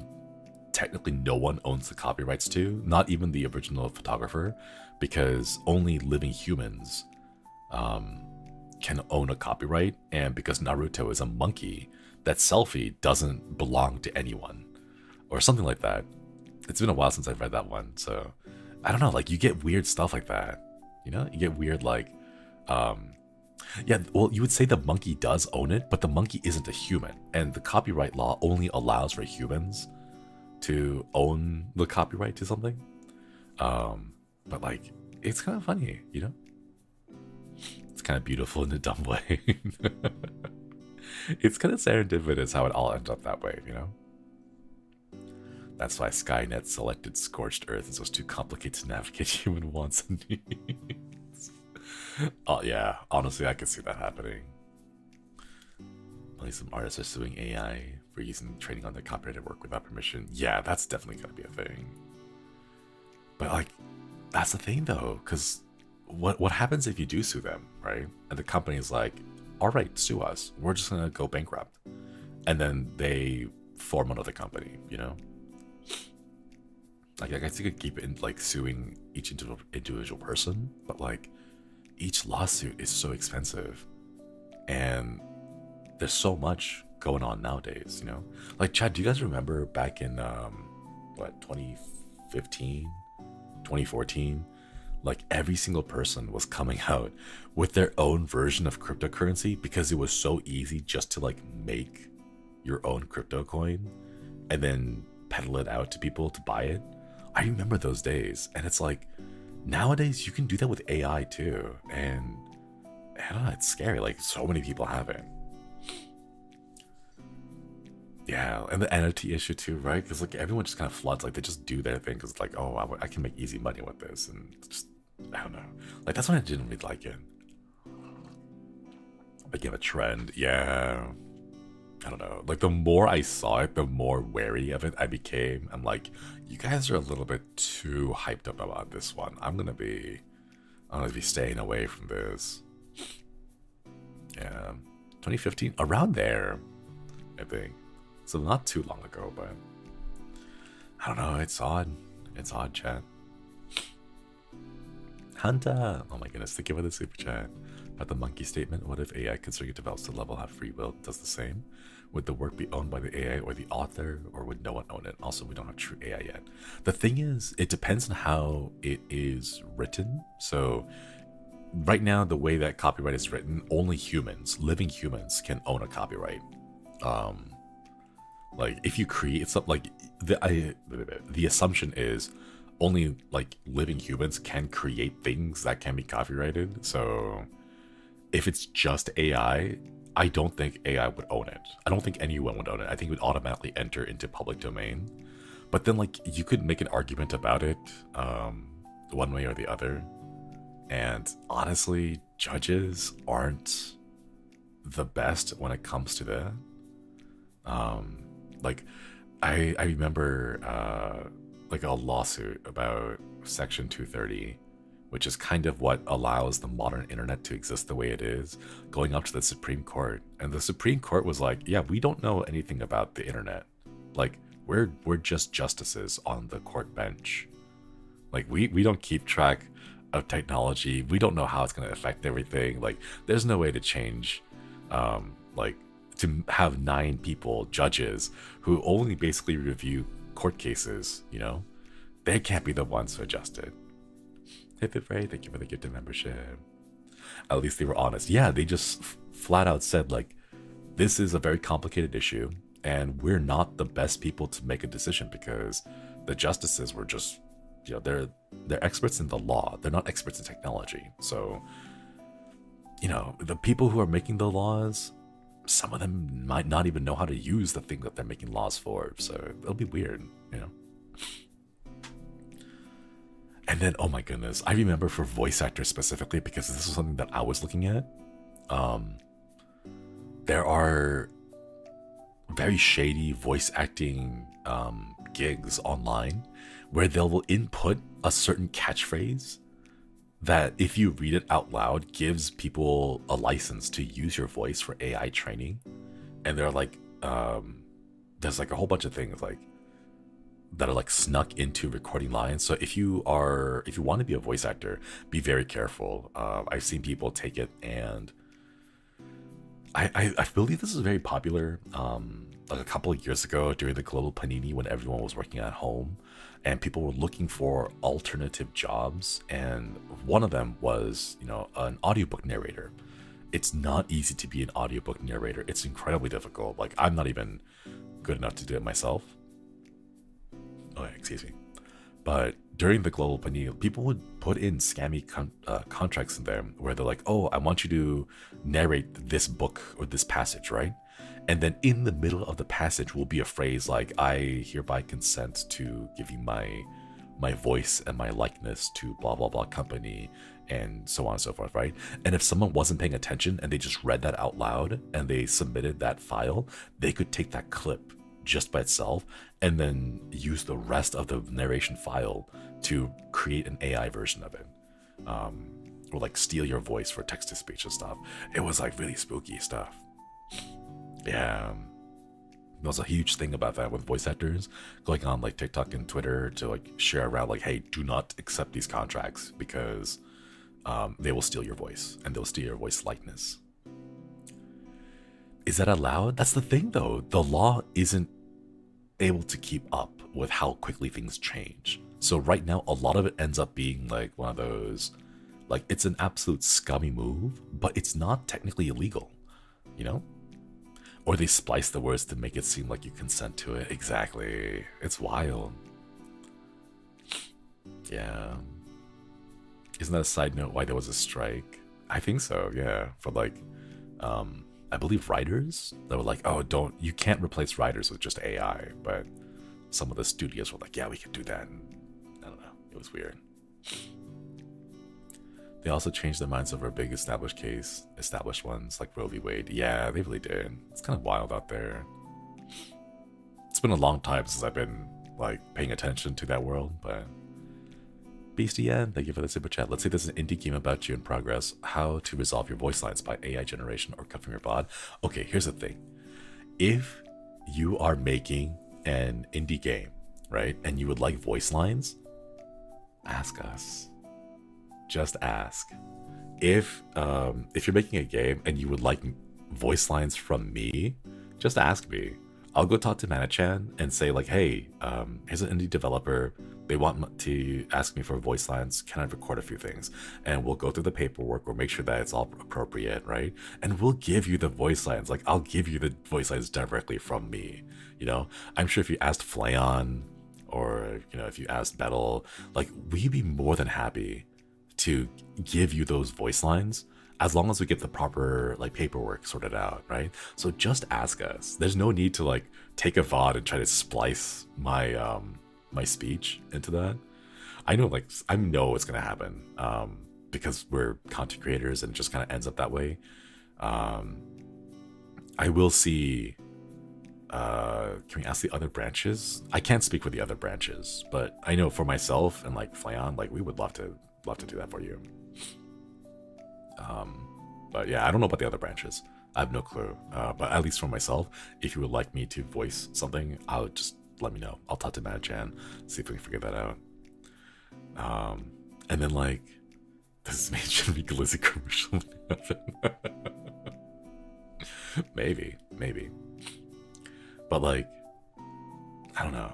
technically no one owns the copyrights to, not even the original photographer, because only living humans can own a copyright. And because Naruto is a monkey, that selfie doesn't belong to anyone or something like that. It's been a while since I've read that one, so I don't know, like you get weird stuff like that, you know? You get weird like yeah, well, you would say the monkey does own it, but the monkey isn't a human, and the copyright law only allows for humans to own the copyright to something. But like, it's kind of funny, you know? It's kind of beautiful in a dumb way. It's kind of serendipitous how it all ends up that way, you know? That's why Skynet selected Scorched Earth. It was too complicated to navigate human wants and needs. Oh yeah, honestly, I could see that happening. Only some artists are suing AI for using training on their copyrighted work without permission. Yeah, that's definitely gonna be a thing. But like, that's the thing though, because what happens if you do sue them, right? And the company's like, all right, sue us. We're just gonna go bankrupt, and then they form another company, you know? Like, I guess you could keep it in like suing each individual person, but like each lawsuit is so expensive, and there's so much going on nowadays, you know? Like, Chad, do you guys remember back in what, 2015, 2014? Like every single person was coming out with their own version of cryptocurrency because it was so easy just to like make your own crypto coin and then peddle it out to people to buy it. I remember those days, and it's like nowadays you can do that with AI too, and I don't know, it's scary. Like so many people have it. Yeah, and the NFT issue too, right? Because like everyone just kind of floods, like they just do their thing because it's like, oh, I can make easy money with this, and just I don't know. Like that's why I didn't really like it. Like you have a trend, yeah. I don't know. Like the more I saw it, the more wary of it I became. I'm like, you guys are a little bit too hyped up about this one. I'm gonna be staying away from this. Yeah, 2015, around there, I think. So not too long ago, but I don't know. It's odd. It's odd, chat. Hunter, oh my goodness, thank you for the super chat. About the monkey statement, what if AI considering it develops to level have free will, does the same? Would the work be owned by the AI or the author, or would no one own it? Also, we don't have true AI yet. The thing is, it depends on how it is written. So right now, the way that copyright is written, only humans, living humans, can own a copyright. Like if you create something, like the assumption is only like living humans can create things that can be copyrighted. So if it's just AI, I don't think AI would own it. I don't think anyone would own it. I think it would automatically enter into public domain. But then like you could make an argument about it one way or the other. And honestly, judges aren't the best when it comes to that. Like I remember like a lawsuit about Section 230, which is kind of what allows the modern internet to exist the way it is, going up to the Supreme Court. And the Supreme Court was like, yeah, we don't know anything about the internet. Like, we're just justices on the court bench. Like, we don't keep track of technology. We don't know how it's going to affect everything. Like, there's no way to change, like, to have 9 people, judges, who only basically review court cases, you know, they can't be the ones to adjust it. Hip hip hooray, thank you for the gift of membership. At least they were honest. Yeah, they just flat out said, like, this is a very complicated issue, and we're not the best people to make a decision because the justices were just, you know, they're experts in the law. They're not experts in technology. So, you know, the people who are making the laws, some of them might not even know how to use the thing that they're making laws for. So it'll be weird, you know. And then, oh my goodness, I remember for voice actors specifically, because this is something that I was looking at. There are very shady voice acting gigs online where they will input a certain catchphrase that, if you read it out loud, gives people a license to use your voice for AI training. And they're like, there's like a whole bunch of things like that are like snuck into recording lines. So if you want to be a voice actor, be very careful. I've seen people take it, and I believe this is very popular. Like a couple of years ago during the global panini, when everyone was working at home and people were looking for alternative jobs, and one of them was, you know, an audiobook narrator. It's not easy to be an audiobook narrator. It's incredibly difficult. Like, I'm not even good enough to do it myself. Oh, excuse me. But during the global panini, people would put in scammy contracts in there where they're like, oh, I want you to narrate this book or this passage, right? And then in the middle of the passage will be a phrase like, I hereby consent to giving my voice and my likeness to blah, blah, blah company, and so on and so forth, right? And if someone wasn't paying attention and they just read that out loud and they submitted that file, they could take that clip just by itself and then use the rest of the narration file to create an AI version of it, or like steal your voice for text-to-speech and stuff. It was like really spooky stuff. Yeah, there was a huge thing about that with voice actors going on like TikTok and Twitter to like share around like, hey, do not accept these contracts because they will steal your voice and they'll steal your voice likeness. Is that allowed? That's the thing though. The law isn't able to keep up with how quickly things change. So right now, a lot of it ends up being like one of those, like, it's an absolute scummy move, but it's not technically illegal, you know? Or they splice the words to make it seem like you consent to it. Exactly. It's wild. Yeah. Isn't that a side note why there was a strike? I think so, yeah. For like, I believe writers, they were like, oh, you can't replace writers with just AI. But some of the studios were like, yeah, we can do that. And I don't know. It was weird. They also changed their minds over a big established ones like Roe v. Wade. Yeah, they really did. It's kind of wild out there. It's been a long time since I've been like paying attention to that world, but Beastie-En, thank you for the super chat. Let's say there's an indie game about you in progress. How to resolve your voice lines by AI generation or cut from your VOD. Okay, here's the thing. If you are making an indie game, right, and you would like voice lines, ask us. Just ask. If you're making a game and you would like voice lines from me, just ask me. I'll go talk to Manachan and say like, hey, here's an indie developer. They want to ask me for voice lines. Can I record a few things? And we'll go through the paperwork. We'll make sure that it's all appropriate, right? And we'll give you the voice lines. Like, I'll give you the voice lines directly from me. You know, I'm sure if you asked Flayon or, you know, if you asked Metal, like, we'd be more than happy to give you those voice lines as long as we get the proper like paperwork sorted out, right? So just ask us. There's no need to like take a VOD and try to splice my my speech into that. I know it's gonna happen because we're content creators and it just kind of ends up that way. I will see. Can we ask the other branches? I can't speak for the other branches, but I know for myself and like Flayon, like we would love to do that for you. But yeah, I don't know about the other branches. I have no clue. But at least for myself, if you would like me to voice something, I'll just let me know. I'll talk to Matt-chan, see if we can figure that out. And then like, this shouldn't be Glizzy commercial. maybe. But like, I don't know.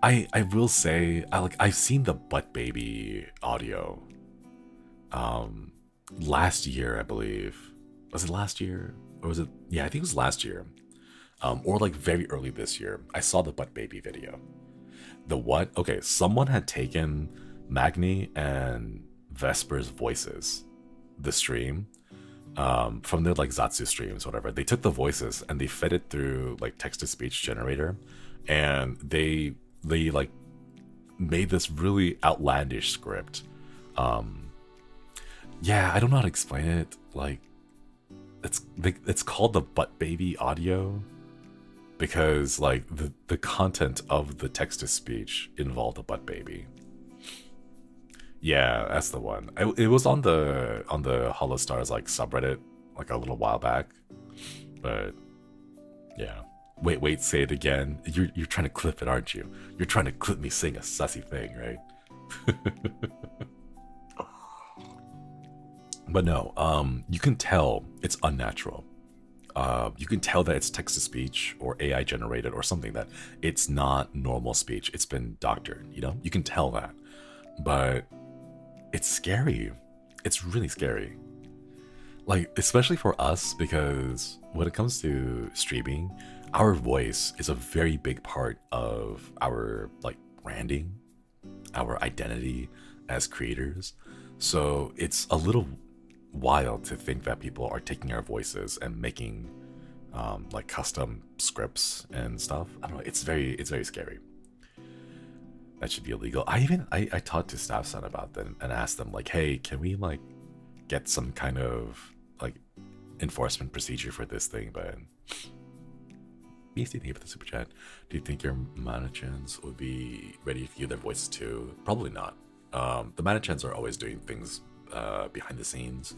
I will say I've seen the butt baby audio last year, I believe. Was it last year? Or was it, yeah, I think it was last year. Or like very early this year. I saw the butt baby video. The what? Okay, someone had taken Magni and Vesper's voices, the stream, from their like Zatsu streams, whatever. They took the voices and they fed it through like text to speech generator, and they like made this really outlandish script. Yeah, I don't know how to explain it. Like, it's called the butt baby audio because like the content of the text to speech involved a butt baby. Yeah, that's the one. It was on the HoloStars like subreddit like a little while back, but yeah. Wait, say it again. You're trying to clip it, aren't you? You're trying to clip me saying a sussy thing, right? But no, you can tell it's unnatural. You can tell that it's text to speech or AI generated or something, that it's not normal speech. It's been doctored, you know? You can tell that. But it's scary. It's really scary. Like, especially for us, because when it comes to streaming, our voice is a very big part of our like branding, our identity as creators. So it's a little wild to think that people are taking our voices and making like custom scripts and stuff. I don't know. It's very scary. That should be illegal. I talked to Staff-san about them and asked them like, hey, can we like get some kind of like enforcement procedure for this thing? But BC, thank you for the super chat. Do you think your managers would be ready to give their voices too? Probably not. The managers are always doing things behind the scenes,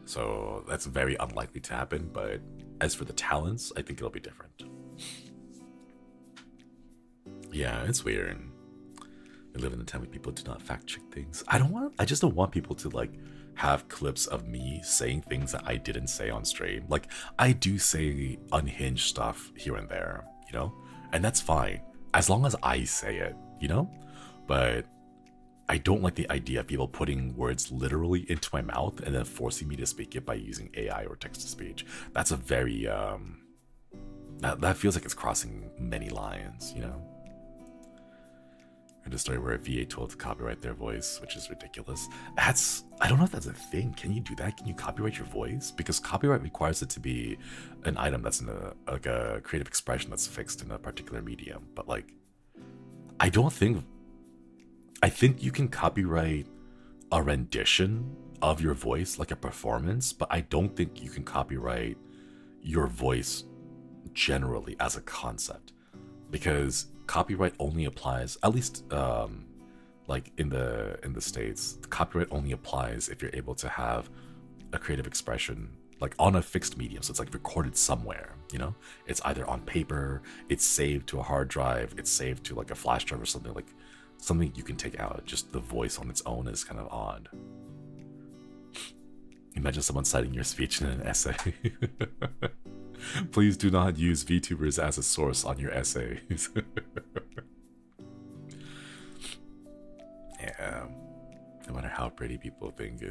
so that's very unlikely to happen. But as for the talents, I think it'll be different. Yeah, it's weird. We live in a time where people do not fact check things. I just don't want people to like have clips of me saying things that I didn't say on stream. Like, I do say unhinged stuff here and there, you know? And that's fine, as long as I say it, you know? But I don't like the idea of people putting words literally into my mouth and then forcing me to speak it by using AI or text to speech. That's a very, that feels like it's crossing many lines, you know? I heard a story where a VA told to copyright their voice, which is ridiculous. I don't know if that's a thing. Can you do that? Can you copyright your voice? Because copyright requires it to be an item that's in a creative expression that's fixed in a particular medium. But like, I think you can copyright a rendition of your voice, like a performance, but I don't think you can copyright your voice generally as a concept, because copyright only applies, at least like in the States, the copyright only applies if you're able to have a creative expression like on a fixed medium. So it's like recorded somewhere, you know? It's either on paper, it's saved to a hard drive, it's saved to like a flash drive or something, like something you can take out. Just the voice on its own is kind of odd. Imagine someone citing your speech in an essay. Please do not use VTubers as a source on your essays. Yeah. No matter how pretty people think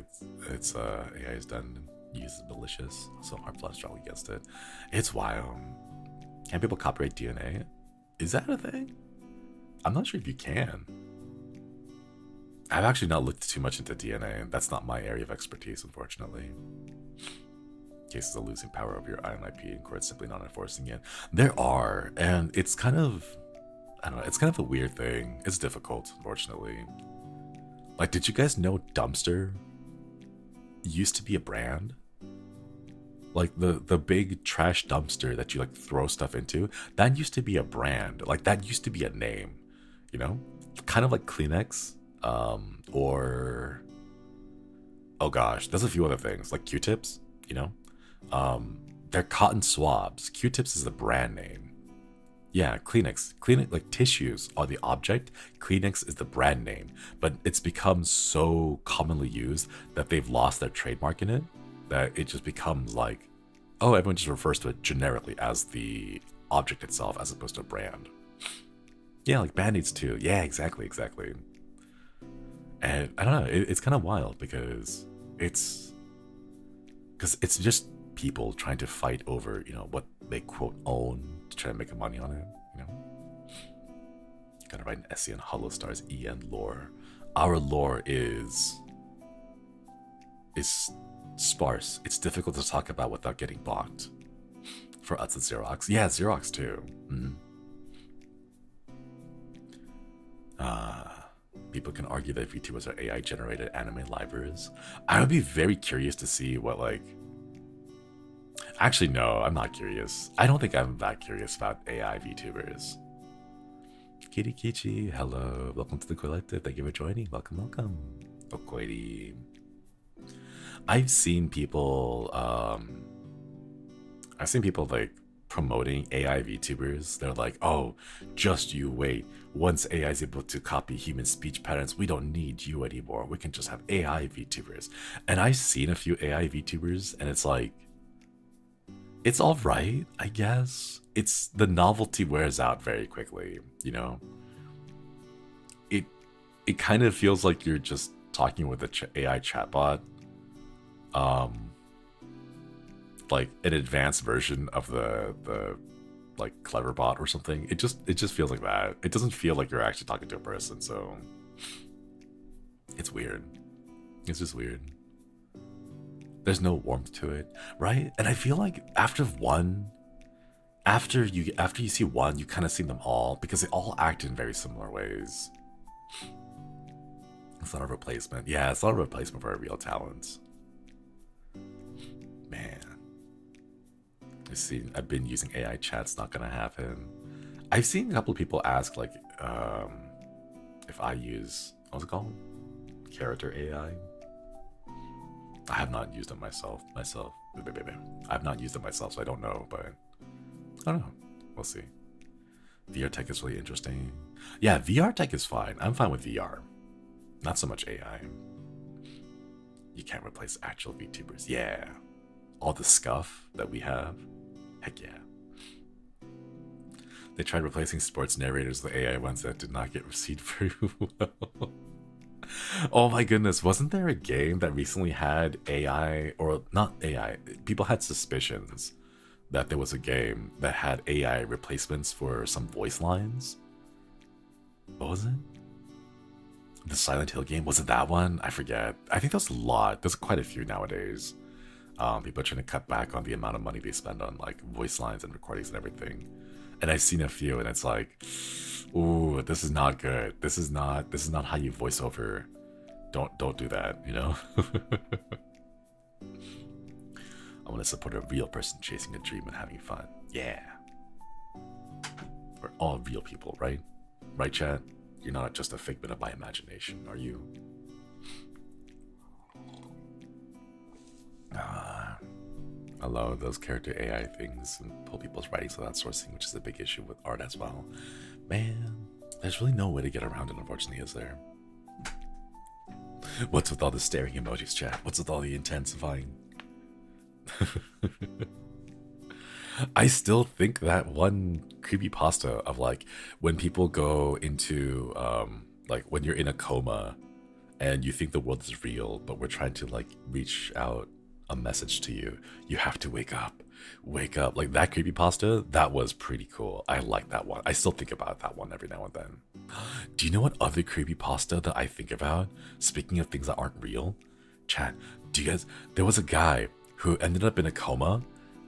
it's AI is done, uses malicious, so R+ strong against it. It's wild. Can people copyright DNA? Is that a thing? I'm not sure if you can. I've actually not looked too much into DNA, and that's not my area of expertise, unfortunately. Cases of losing power over your own IP and courts simply not enforcing it. There are, and it's kind of, I don't know, it's kind of a weird thing. It's difficult, unfortunately. Like, did you guys know Dumpster used to be a brand? Like the big trash dumpster that you like throw stuff into, that used to be a brand. Like, that used to be a name, you know? Kind of like Kleenex, or, oh gosh, there's a few other things, like Q-tips, you know? They're cotton swabs. Q-tips is the brand name. Yeah, Kleenex, like tissues are the object. Kleenex is the brand name, but it's become so commonly used that they've lost their trademark in it, that it just becomes like oh, everyone just refers to it generically as the object itself as opposed to a brand. Yeah, like band-aids too. Yeah, exactly. And I don't know, it's kind of wild because it's just people trying to fight over, what they quote own to try to make money on it. Gotta write an essay on HOLOSTARS-EN lore. Our lore is sparse. It's difficult to talk about without getting blocked. For us at Xerox. Yeah, Xerox too. People can argue that VTubers are AI generated anime libraries. I would be very curious to see what actually no, I'm not curious. I don't think I'm that curious about AI VTubers. Kitty Kichi, hello, welcome to the collective. Thank you for joining. Welcome. Okoiri. I've seen people promoting AI VTubers. They're like, oh, just you wait. Once AI is able to copy human speech patterns, we don't need you anymore. We can just have AI VTubers. And I've seen a few AI VTubers, and it's like, it's all right, I guess. It's the novelty wears out very quickly, It kind of feels like you're just talking with an AI chatbot. Like an advanced version of the clever bot or something. It just feels like that. It doesn't feel like you're actually talking to a person, so it's weird. It's just weird. There's no warmth to it, right? And I feel like after you see one, you kind of see them all because they all act in very similar ways. It's not a replacement. Yeah, it's not a replacement for a real talent. Man. I've been using AI chat, it's not gonna happen. I've seen a couple of people ask if I use, what's it called? Character AI. I have not used it myself. I've not used it myself, so I don't know, but I don't know. We'll see. VR tech is really interesting. Yeah, VR tech is fine. I'm fine with VR. Not so much AI. You can't replace actual VTubers. Yeah. All the scuff that we have. Heck yeah. They tried replacing sports narrators with AI ones that did not get received very well. Oh my goodness, wasn't there a game that recently had AI, or not AI, people had suspicions that there was a game that had AI replacements for some voice lines? What was it? The Silent Hill game? Was it that one? I forget. I think there's a lot. There's quite a few nowadays. People are trying to cut back on the amount of money they spend on voice lines and recordings and everything. And I've seen a few, and it's like, ooh, this is not good. This is not how you voice over. Don't do that, I want to support a real person chasing a dream and having fun. Yeah. We're all real people, right? Right, chat? You're not just a figment of my imagination, are you? I love those character AI things and pull people's writings without sourcing, which is a big issue with art as well. Man, there's really no way to get around it, unfortunately, is there? What's with all the staring emojis, chat? What's with all the intensifying? I still think that one creepypasta of when people go into when you're in a coma and you think the world is real, but we're trying to reach out a message to you. You have to wake up. Wake up. That creepypasta, that was pretty cool. I like that one. I still think about that one every now and then. Do you know what other creepypasta that I think about? Speaking of things that aren't real, chat, do you guys, there was a guy who ended up in a coma,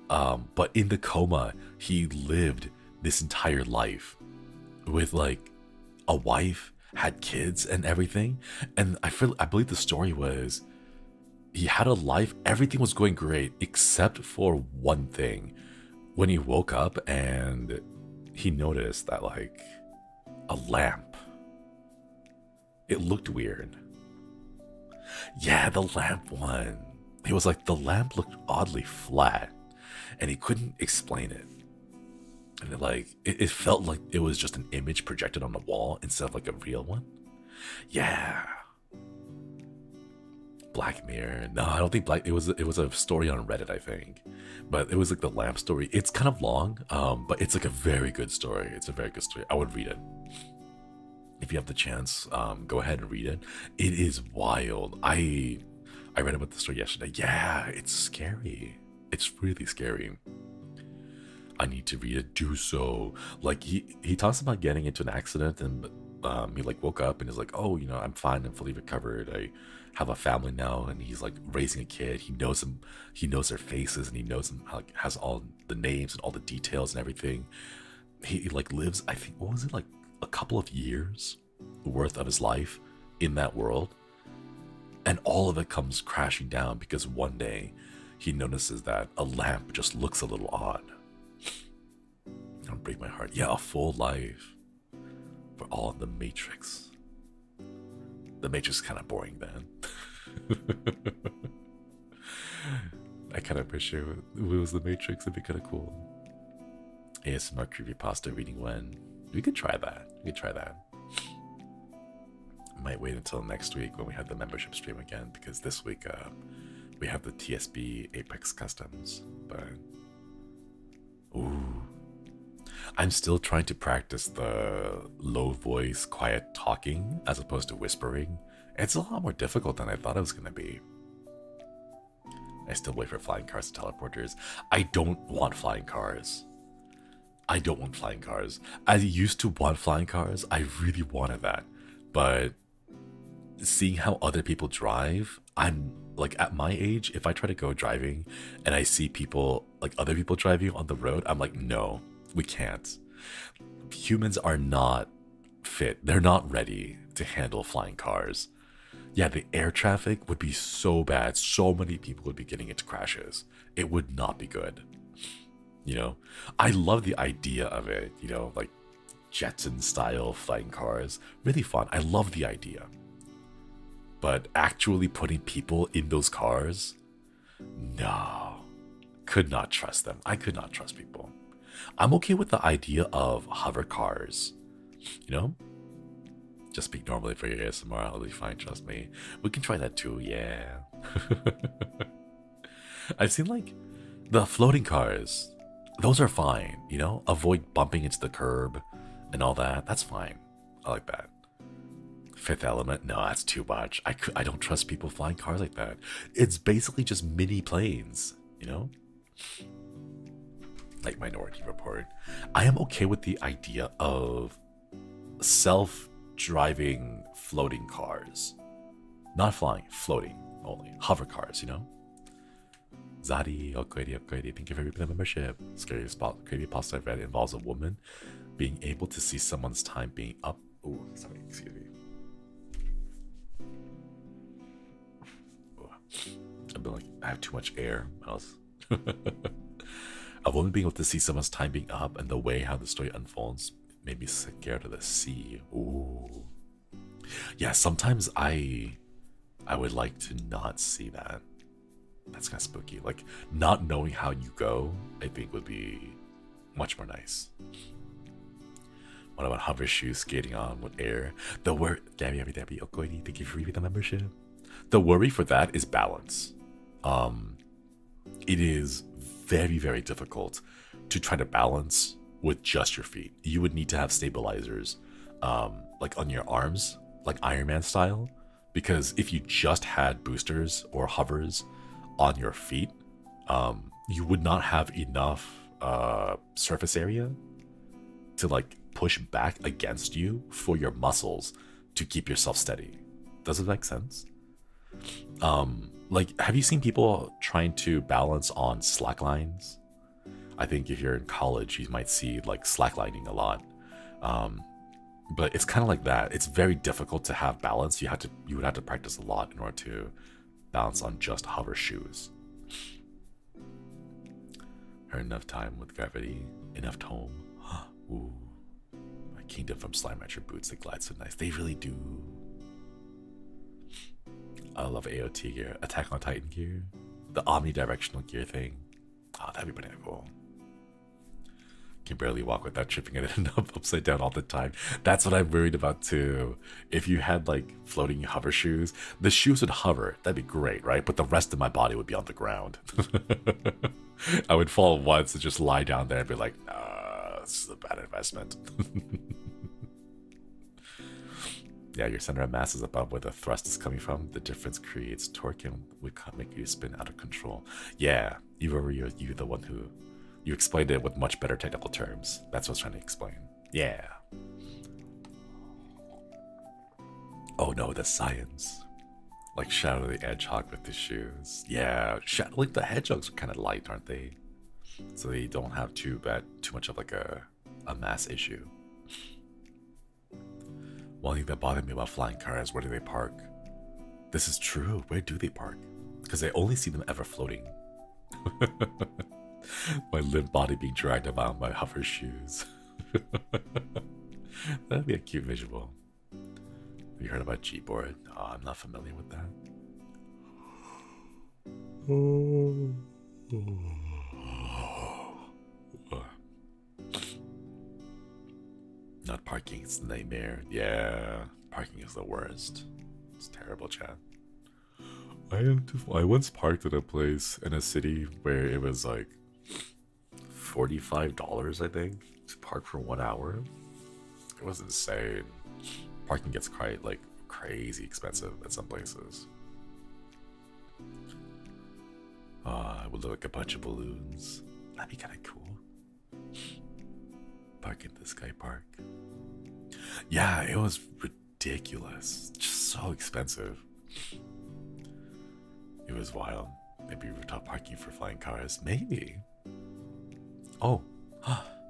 but in the coma, he lived this entire life with a wife, had kids and everything. And I believe the story was he had a life, everything was going great except for one thing. When he woke up and he noticed that a lamp, it looked weird. Yeah, the lamp one. He was the lamp looked oddly flat and he couldn't explain it. And it felt like it was just an image projected on the wall instead of a real one. Yeah. Black Mirror. No, I don't think Black. It was a story on Reddit, I think, but it was like the lamp story. It's kind of long, but it's like a very good story. It's a very good story. I would read it if you have the chance. Go ahead and read it. It is wild. I read about the story yesterday. Yeah, it's scary. It's really scary. I need to read it. Do so. Like he talks about getting into an accident and he like woke up and is like, oh, you know, I'm fine. I'm fully recovered. I have a family now, and he's like raising a kid. He knows them. He knows their faces, and he knows them. Like has all the names and all the details and everything. He like lives. I think what was it like a couple of years worth of his life in that world, and all of it comes crashing down because one day he notices that a lamp just looks a little odd. It'll break my heart. Yeah, a full life for all of the Matrix. The Matrix is kind of boring, man. I kind of wish it was the Matrix. It'd be kind of cool. ASMR creepypasta reading when. We could try that. Might wait until next week when we have the membership stream again, because this week we have the TSB Apex Customs. But ooh, I'm still trying to practice the low voice, quiet talking as opposed to whispering. It's a lot more difficult than I thought it was going to be. I still wait for flying cars and teleporters. I don't want flying cars. I used to want flying cars. I really wanted that. But seeing how other people drive, I'm like, at my age, if I try to go driving and I see people, like other people driving on the road, I'm like, no, we can't. Humans are not fit. They're not ready to handle flying cars. Yeah, the air traffic would be so bad. So many people would be getting into crashes. It would not be good. You know, I love the idea of it, you know, like Jetson style flying cars. Really fun. I love the idea. But actually putting people in those cars, no. Could not trust them. I could not trust people. I'm okay with the idea of hover cars, you know? Just speak normally for your ASMR, I'll be fine, trust me. We can try that too, yeah. I've seen like the floating cars. Those are fine, you know? Avoid bumping into the curb and all that. That's fine. I like that. Fifth Element, no, that's too much. I don't trust people flying cars like that. It's basically just mini planes, you know? Like Minority Report. I am okay with the idea of self-driving floating cars. Not flying, floating only. Hover cars, you know? Zadi, Okoedi, thank you for the membership. Scary spot, creepy pasta I've read involves a woman being able to see someone's time being up. Oh, sorry, excuse me. I've been like, I have too much air. A woman being able to see someone's time being up, and the way how the story unfolds made me scared of the sea. Ooh. Yeah, sometimes I would like to not see that. That's kind of spooky. Like, not knowing how you go, I think would be much more nice. What about hover shoes skating on with air? The worry, Gabby, Okoidi, thank you for reading the membership. The worry for that is balance. It is very, very difficult to try to balance with just your feet. You would need to have stabilizers, like on your arms, like Iron Man style, because if you just had boosters or hovers on your feet, you would not have enough surface area to like push back against you for your muscles to keep yourself steady. Does it make sense? Like, have you seen people trying to balance on slack lines? I think if you're in college, you might see like slacklining a lot. But it's kind of like that. It's very difficult to have balance. You would have to practice a lot in order to balance on just hover shoes. Or enough time with gravity, enough tome. Ooh, my Kingdom from Slime Rancher boots, they glide so nice. They really do. I love AOT gear, Attack on Titan gear, the omnidirectional gear thing. Oh, that'd be pretty cool. can barely walk without tripping it up upside down all the time. That's what I'm worried about too. If you had like floating hover shoes, the shoes would hover. That'd be great, right? But the rest of my body would be on the ground. I would fall once and just lie down there and be like, nah, this is a bad investment. Yeah, your center of mass is above where the thrust is coming from. The difference creates torque and would make you spin out of control. Yeah, you the one who... You explained it with much better technical terms. That's what I was trying to explain. Yeah. Oh no, the science. Like Shadow the Hedgehog with the shoes. Yeah, like the hedgehogs are kind of light, aren't they? So they don't have too much of like a mass issue. One thing that bothered me about flying cars, where do they park? This is true. Where do they park? Because I only see them ever floating. My limp body being dragged about my hover shoes. That'd be a cute visual. Have you heard about Gboard? Oh, I'm not familiar with that. Not parking, it's a nightmare. Yeah, parking is the worst. It's terrible, chat. I once parked at a place in a city where it was like $45, I think, to park for 1 hour. It was insane. Parking gets quite like crazy expensive at some places. I would look like a bunch of balloons. That'd be kind of cool. Park in the sky park. Yeah, it was ridiculous. Just so expensive. It was wild. Maybe rooftop parking for flying cars. Maybe. Oh,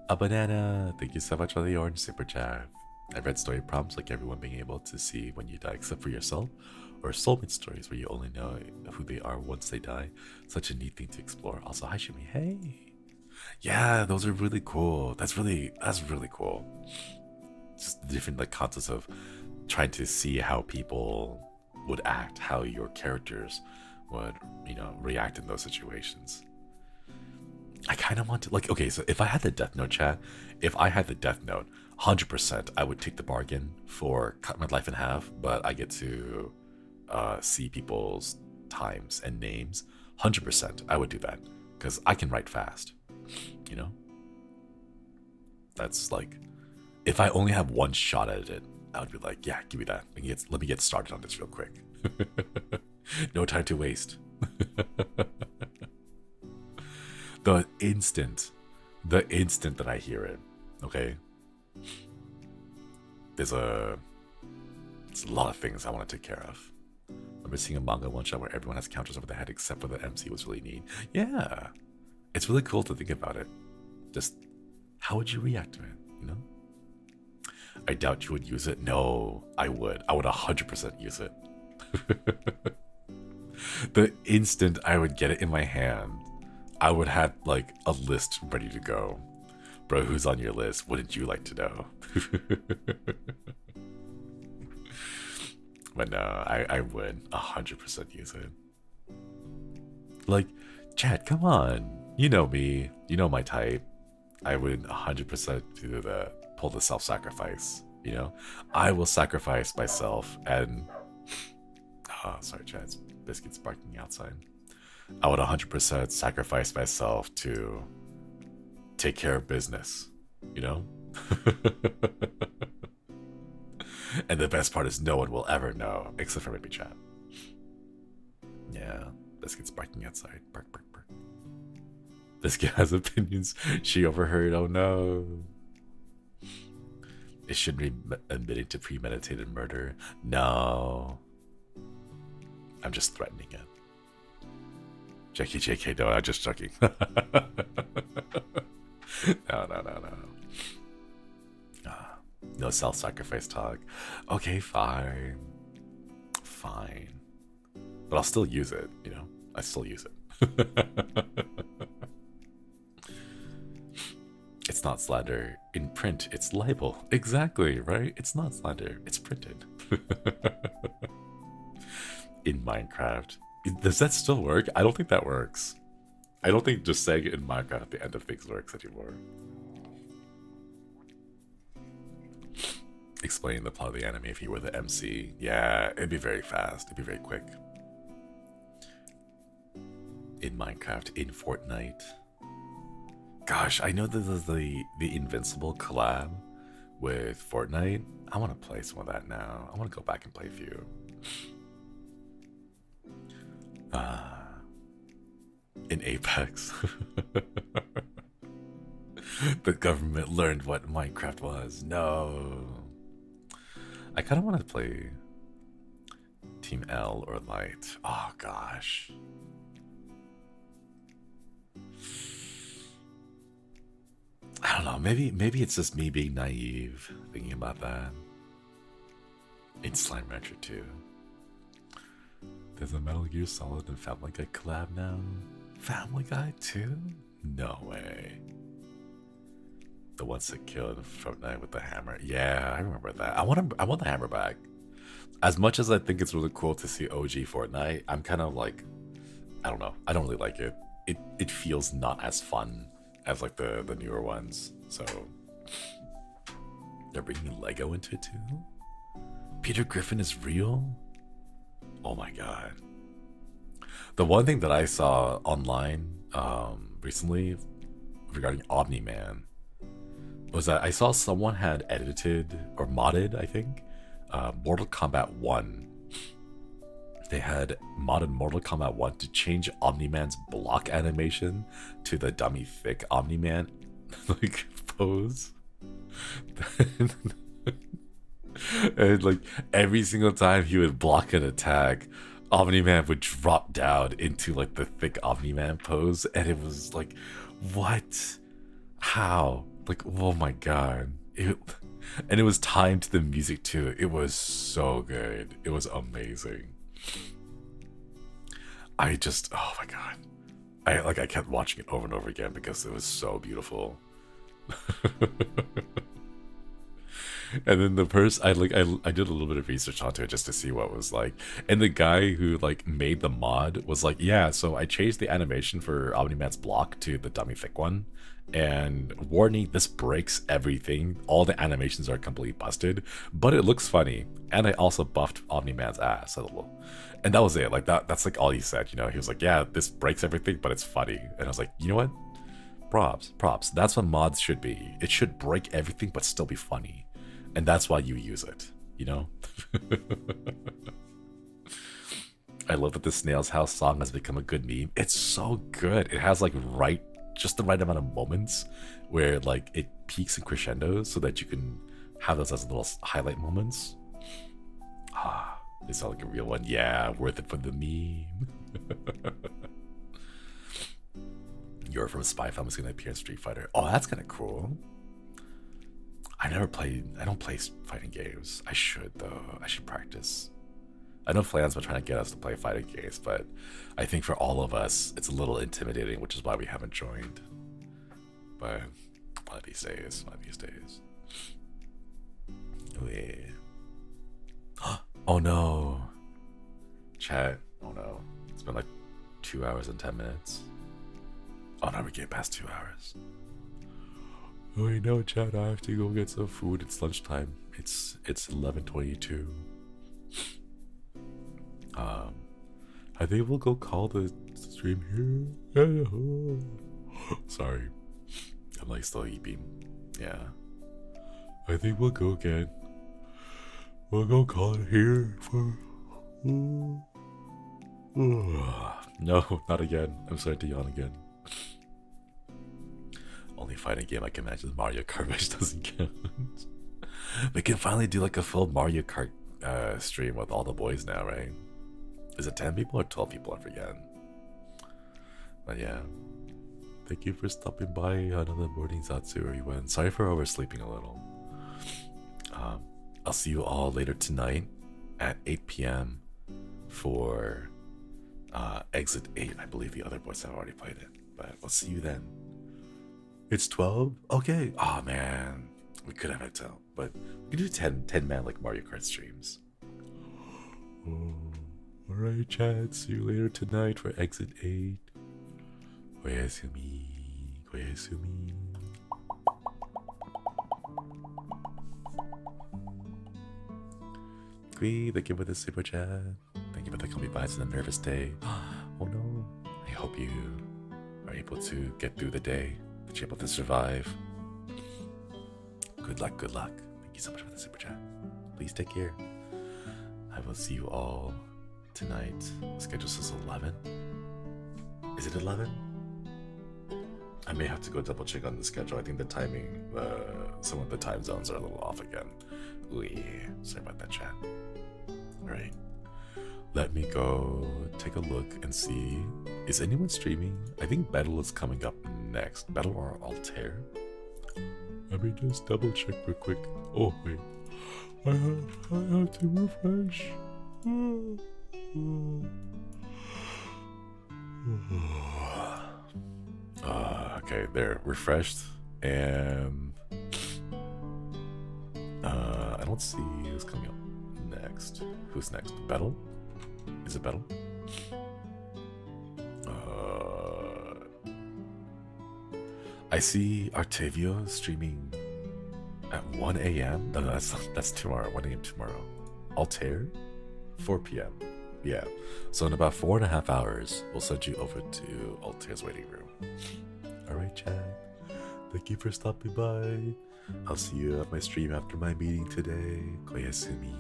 a banana. Thank you so much for the orange super chat. I read story prompts like everyone being able to see when you die except for yourself, or soulmate stories where you only know who they are once they die. Such a neat thing to explore. Also, hi Shimi. Hey. Yeah, those are really cool. That's really cool. Just different like concepts of trying to see how people would act, how your characters would, you know, react in those situations. I kind of want to, like, okay, so if I had the Death Note chat, if I had the Death Note, 100% I would take the bargain for cut my life in half, but I get to see people's times and names. 100% I would do that because I can write fast, you know? That's like, if I only have one shot at it, I would be like, yeah, give me that. Let me get started on this real quick. No time to waste. The instant that I hear it, okay, there's a lot of things I want to take care of. I remember seeing a manga one shot where everyone has counters over the head except for the MC was really neat. Yeah, it's really cool to think about it. Just how would you react to it, you know? I doubt you would use it. No, I would 100% use it. The instant I would get it in my hand, I would have like a list ready to go. Bro, who's on your list? Wouldn't you like to know? But no, I would 100% use it. Like, chat, come on. You know me. You know my type. I would 100% pull the self-sacrifice, you know? I will sacrifice myself and... Oh, sorry, chat. It's Biscuits barking outside. I would 100% sacrifice myself to take care of business, you know? And the best part is no one will ever know, except for maybe chat. Yeah, Biscuit's barking outside. Bark, bark, bark. Biscuit has opinions. She overheard, oh no. Is Shinri admitting to premeditated murder? No. I'm just threatening it. JK, no, I'm just joking. No. No self-sacrifice talk. Okay, fine. But I'll still use it, you know? I still use it. It's not slander. In print, it's libel. Exactly, right? It's not slander. It's printed. In Minecraft. Does that still work? I don't think that works. I don't think just saying it in Minecraft at the end of things works anymore. explaining the plot of the anime if he were the MC. Yeah, it'd be very fast. It'd be very quick. In Minecraft, in Fortnite. Gosh, I know there's the Invincible collab with Fortnite. I want to play some of that now. I want to go back and play a few. In Apex. The government learned what Minecraft was. No. I kind of want to play Team L or Light. Oh, gosh. I don't know. Maybe it's just me being naive thinking about that. In Slime Rancher 2. There's a Metal Gear Solid and Family Guy collab now. Family Guy too? No way. The ones that killed Fortnite with the hammer. Yeah, I remember that. I want the hammer back. As much as I think it's really cool to see OG Fortnite, I'm kind of like, I don't know. I don't really like it. It feels not as fun as like the newer ones. So they're bringing Lego into it too. Peter Griffin is real. Oh my god. The one thing that I saw online recently regarding Omni-Man was that I saw someone had edited or modded, I think, Mortal Kombat 1. They had modded Mortal Kombat 1 to change Omni-Man's block animation to the dummy thick Omni-Man like pose. And like every single time he would block an attack, Omni-Man would drop down into like the thick Omni-Man pose, and it was like, what? How? Like, oh my god. And it was timed to the music too. It was so good. It was amazing. Oh my god. I kept watching it over and over again because it was so beautiful. And then the person, I did a little bit of research onto it just to see what it was like. And the guy who like made the mod was like, yeah, so I changed the animation for Omni-Man's block to the dummy thick one. And warning, this breaks everything. All the animations are completely busted, but it looks funny. And I also buffed Omni-Man's ass a little. And that was it. Like that's like all he said, you know. He was like, yeah, this breaks everything, but it's funny. And I was like, you know what? Props. That's what mods should be. It should break everything, but still be funny. And that's why you use it, you know? I love that the Snail's House song has become a good meme. It's so good. It has like just the right amount of moments where like it peaks and crescendos so that you can have those as little highlight moments. Ah, they sound like a real one. Yeah, worth it for the meme. You're from Spy Family is going to appear in Street Fighter. Oh, that's kind of cool. I don't play fighting games. I should though. I should practice. I know Flan's been trying to get us to play fighting games, but I think for all of us, it's a little intimidating, which is why we haven't joined. But one of these days. Oh yeah. Oh no. Chat. Oh no. It's been like 2 hours and 10 minutes. Oh no, we get past 2 hours. Oh wait, no, chat, I have to go get some food. It's lunchtime. It's 11:22. I think we'll go call the stream here. Sorry. I'm like still eating. Yeah. I think we'll go call it here for no, not again. I'm starting to yawn again. Only fighting game I can imagine is Mario Kart, which doesn't count. We can finally do like a full Mario Kart stream with all the boys now, right? Is it 10 people or 12 people? I forget. But yeah. Thank you for stopping by another morning, Zatsudan. Sorry for oversleeping a little. I'll see you all later tonight at 8 p.m. for Exit 8. I believe the other boys have already played it. But we'll see you then. It's 12? Okay. Oh man. We could have it till, but we could do 10 man like Mario Kart streams. Oh, alright, chat. See you later tonight for Exit 8. Koyasumi. Squee, thank you for the super chat. Thank you for the comfy vibes on a nervous day. Oh no. I hope you are able to get through the day, that you're able to survive. Good luck, good luck. Thank you so much for the super chat. Please take care. I will see you all tonight. The schedule says 11. Is it 11? I may have to go double check on the schedule. I think the timing, some of the time zones are a little off again. Ooh, yeah. Sorry about that, chat. Alright. Let me go take a look and see. Is anyone streaming? I think Battle is coming up next. Battle or Altair? Let me just double check real quick. Oh, wait. I have to refresh. Okay, there, refreshed, and I don't see who's coming up next. Who's next? Battle? Is it Battle? I see Artavio streaming at 1 a.m. No, that's tomorrow. 1 a.m. tomorrow. Altair, 4 p.m. Yeah. So in about 4.5 hours, we'll send you over to Altair's waiting room. All right, chat. Thank you for stopping by. I'll see you at my stream after my meeting today. Koyasumi.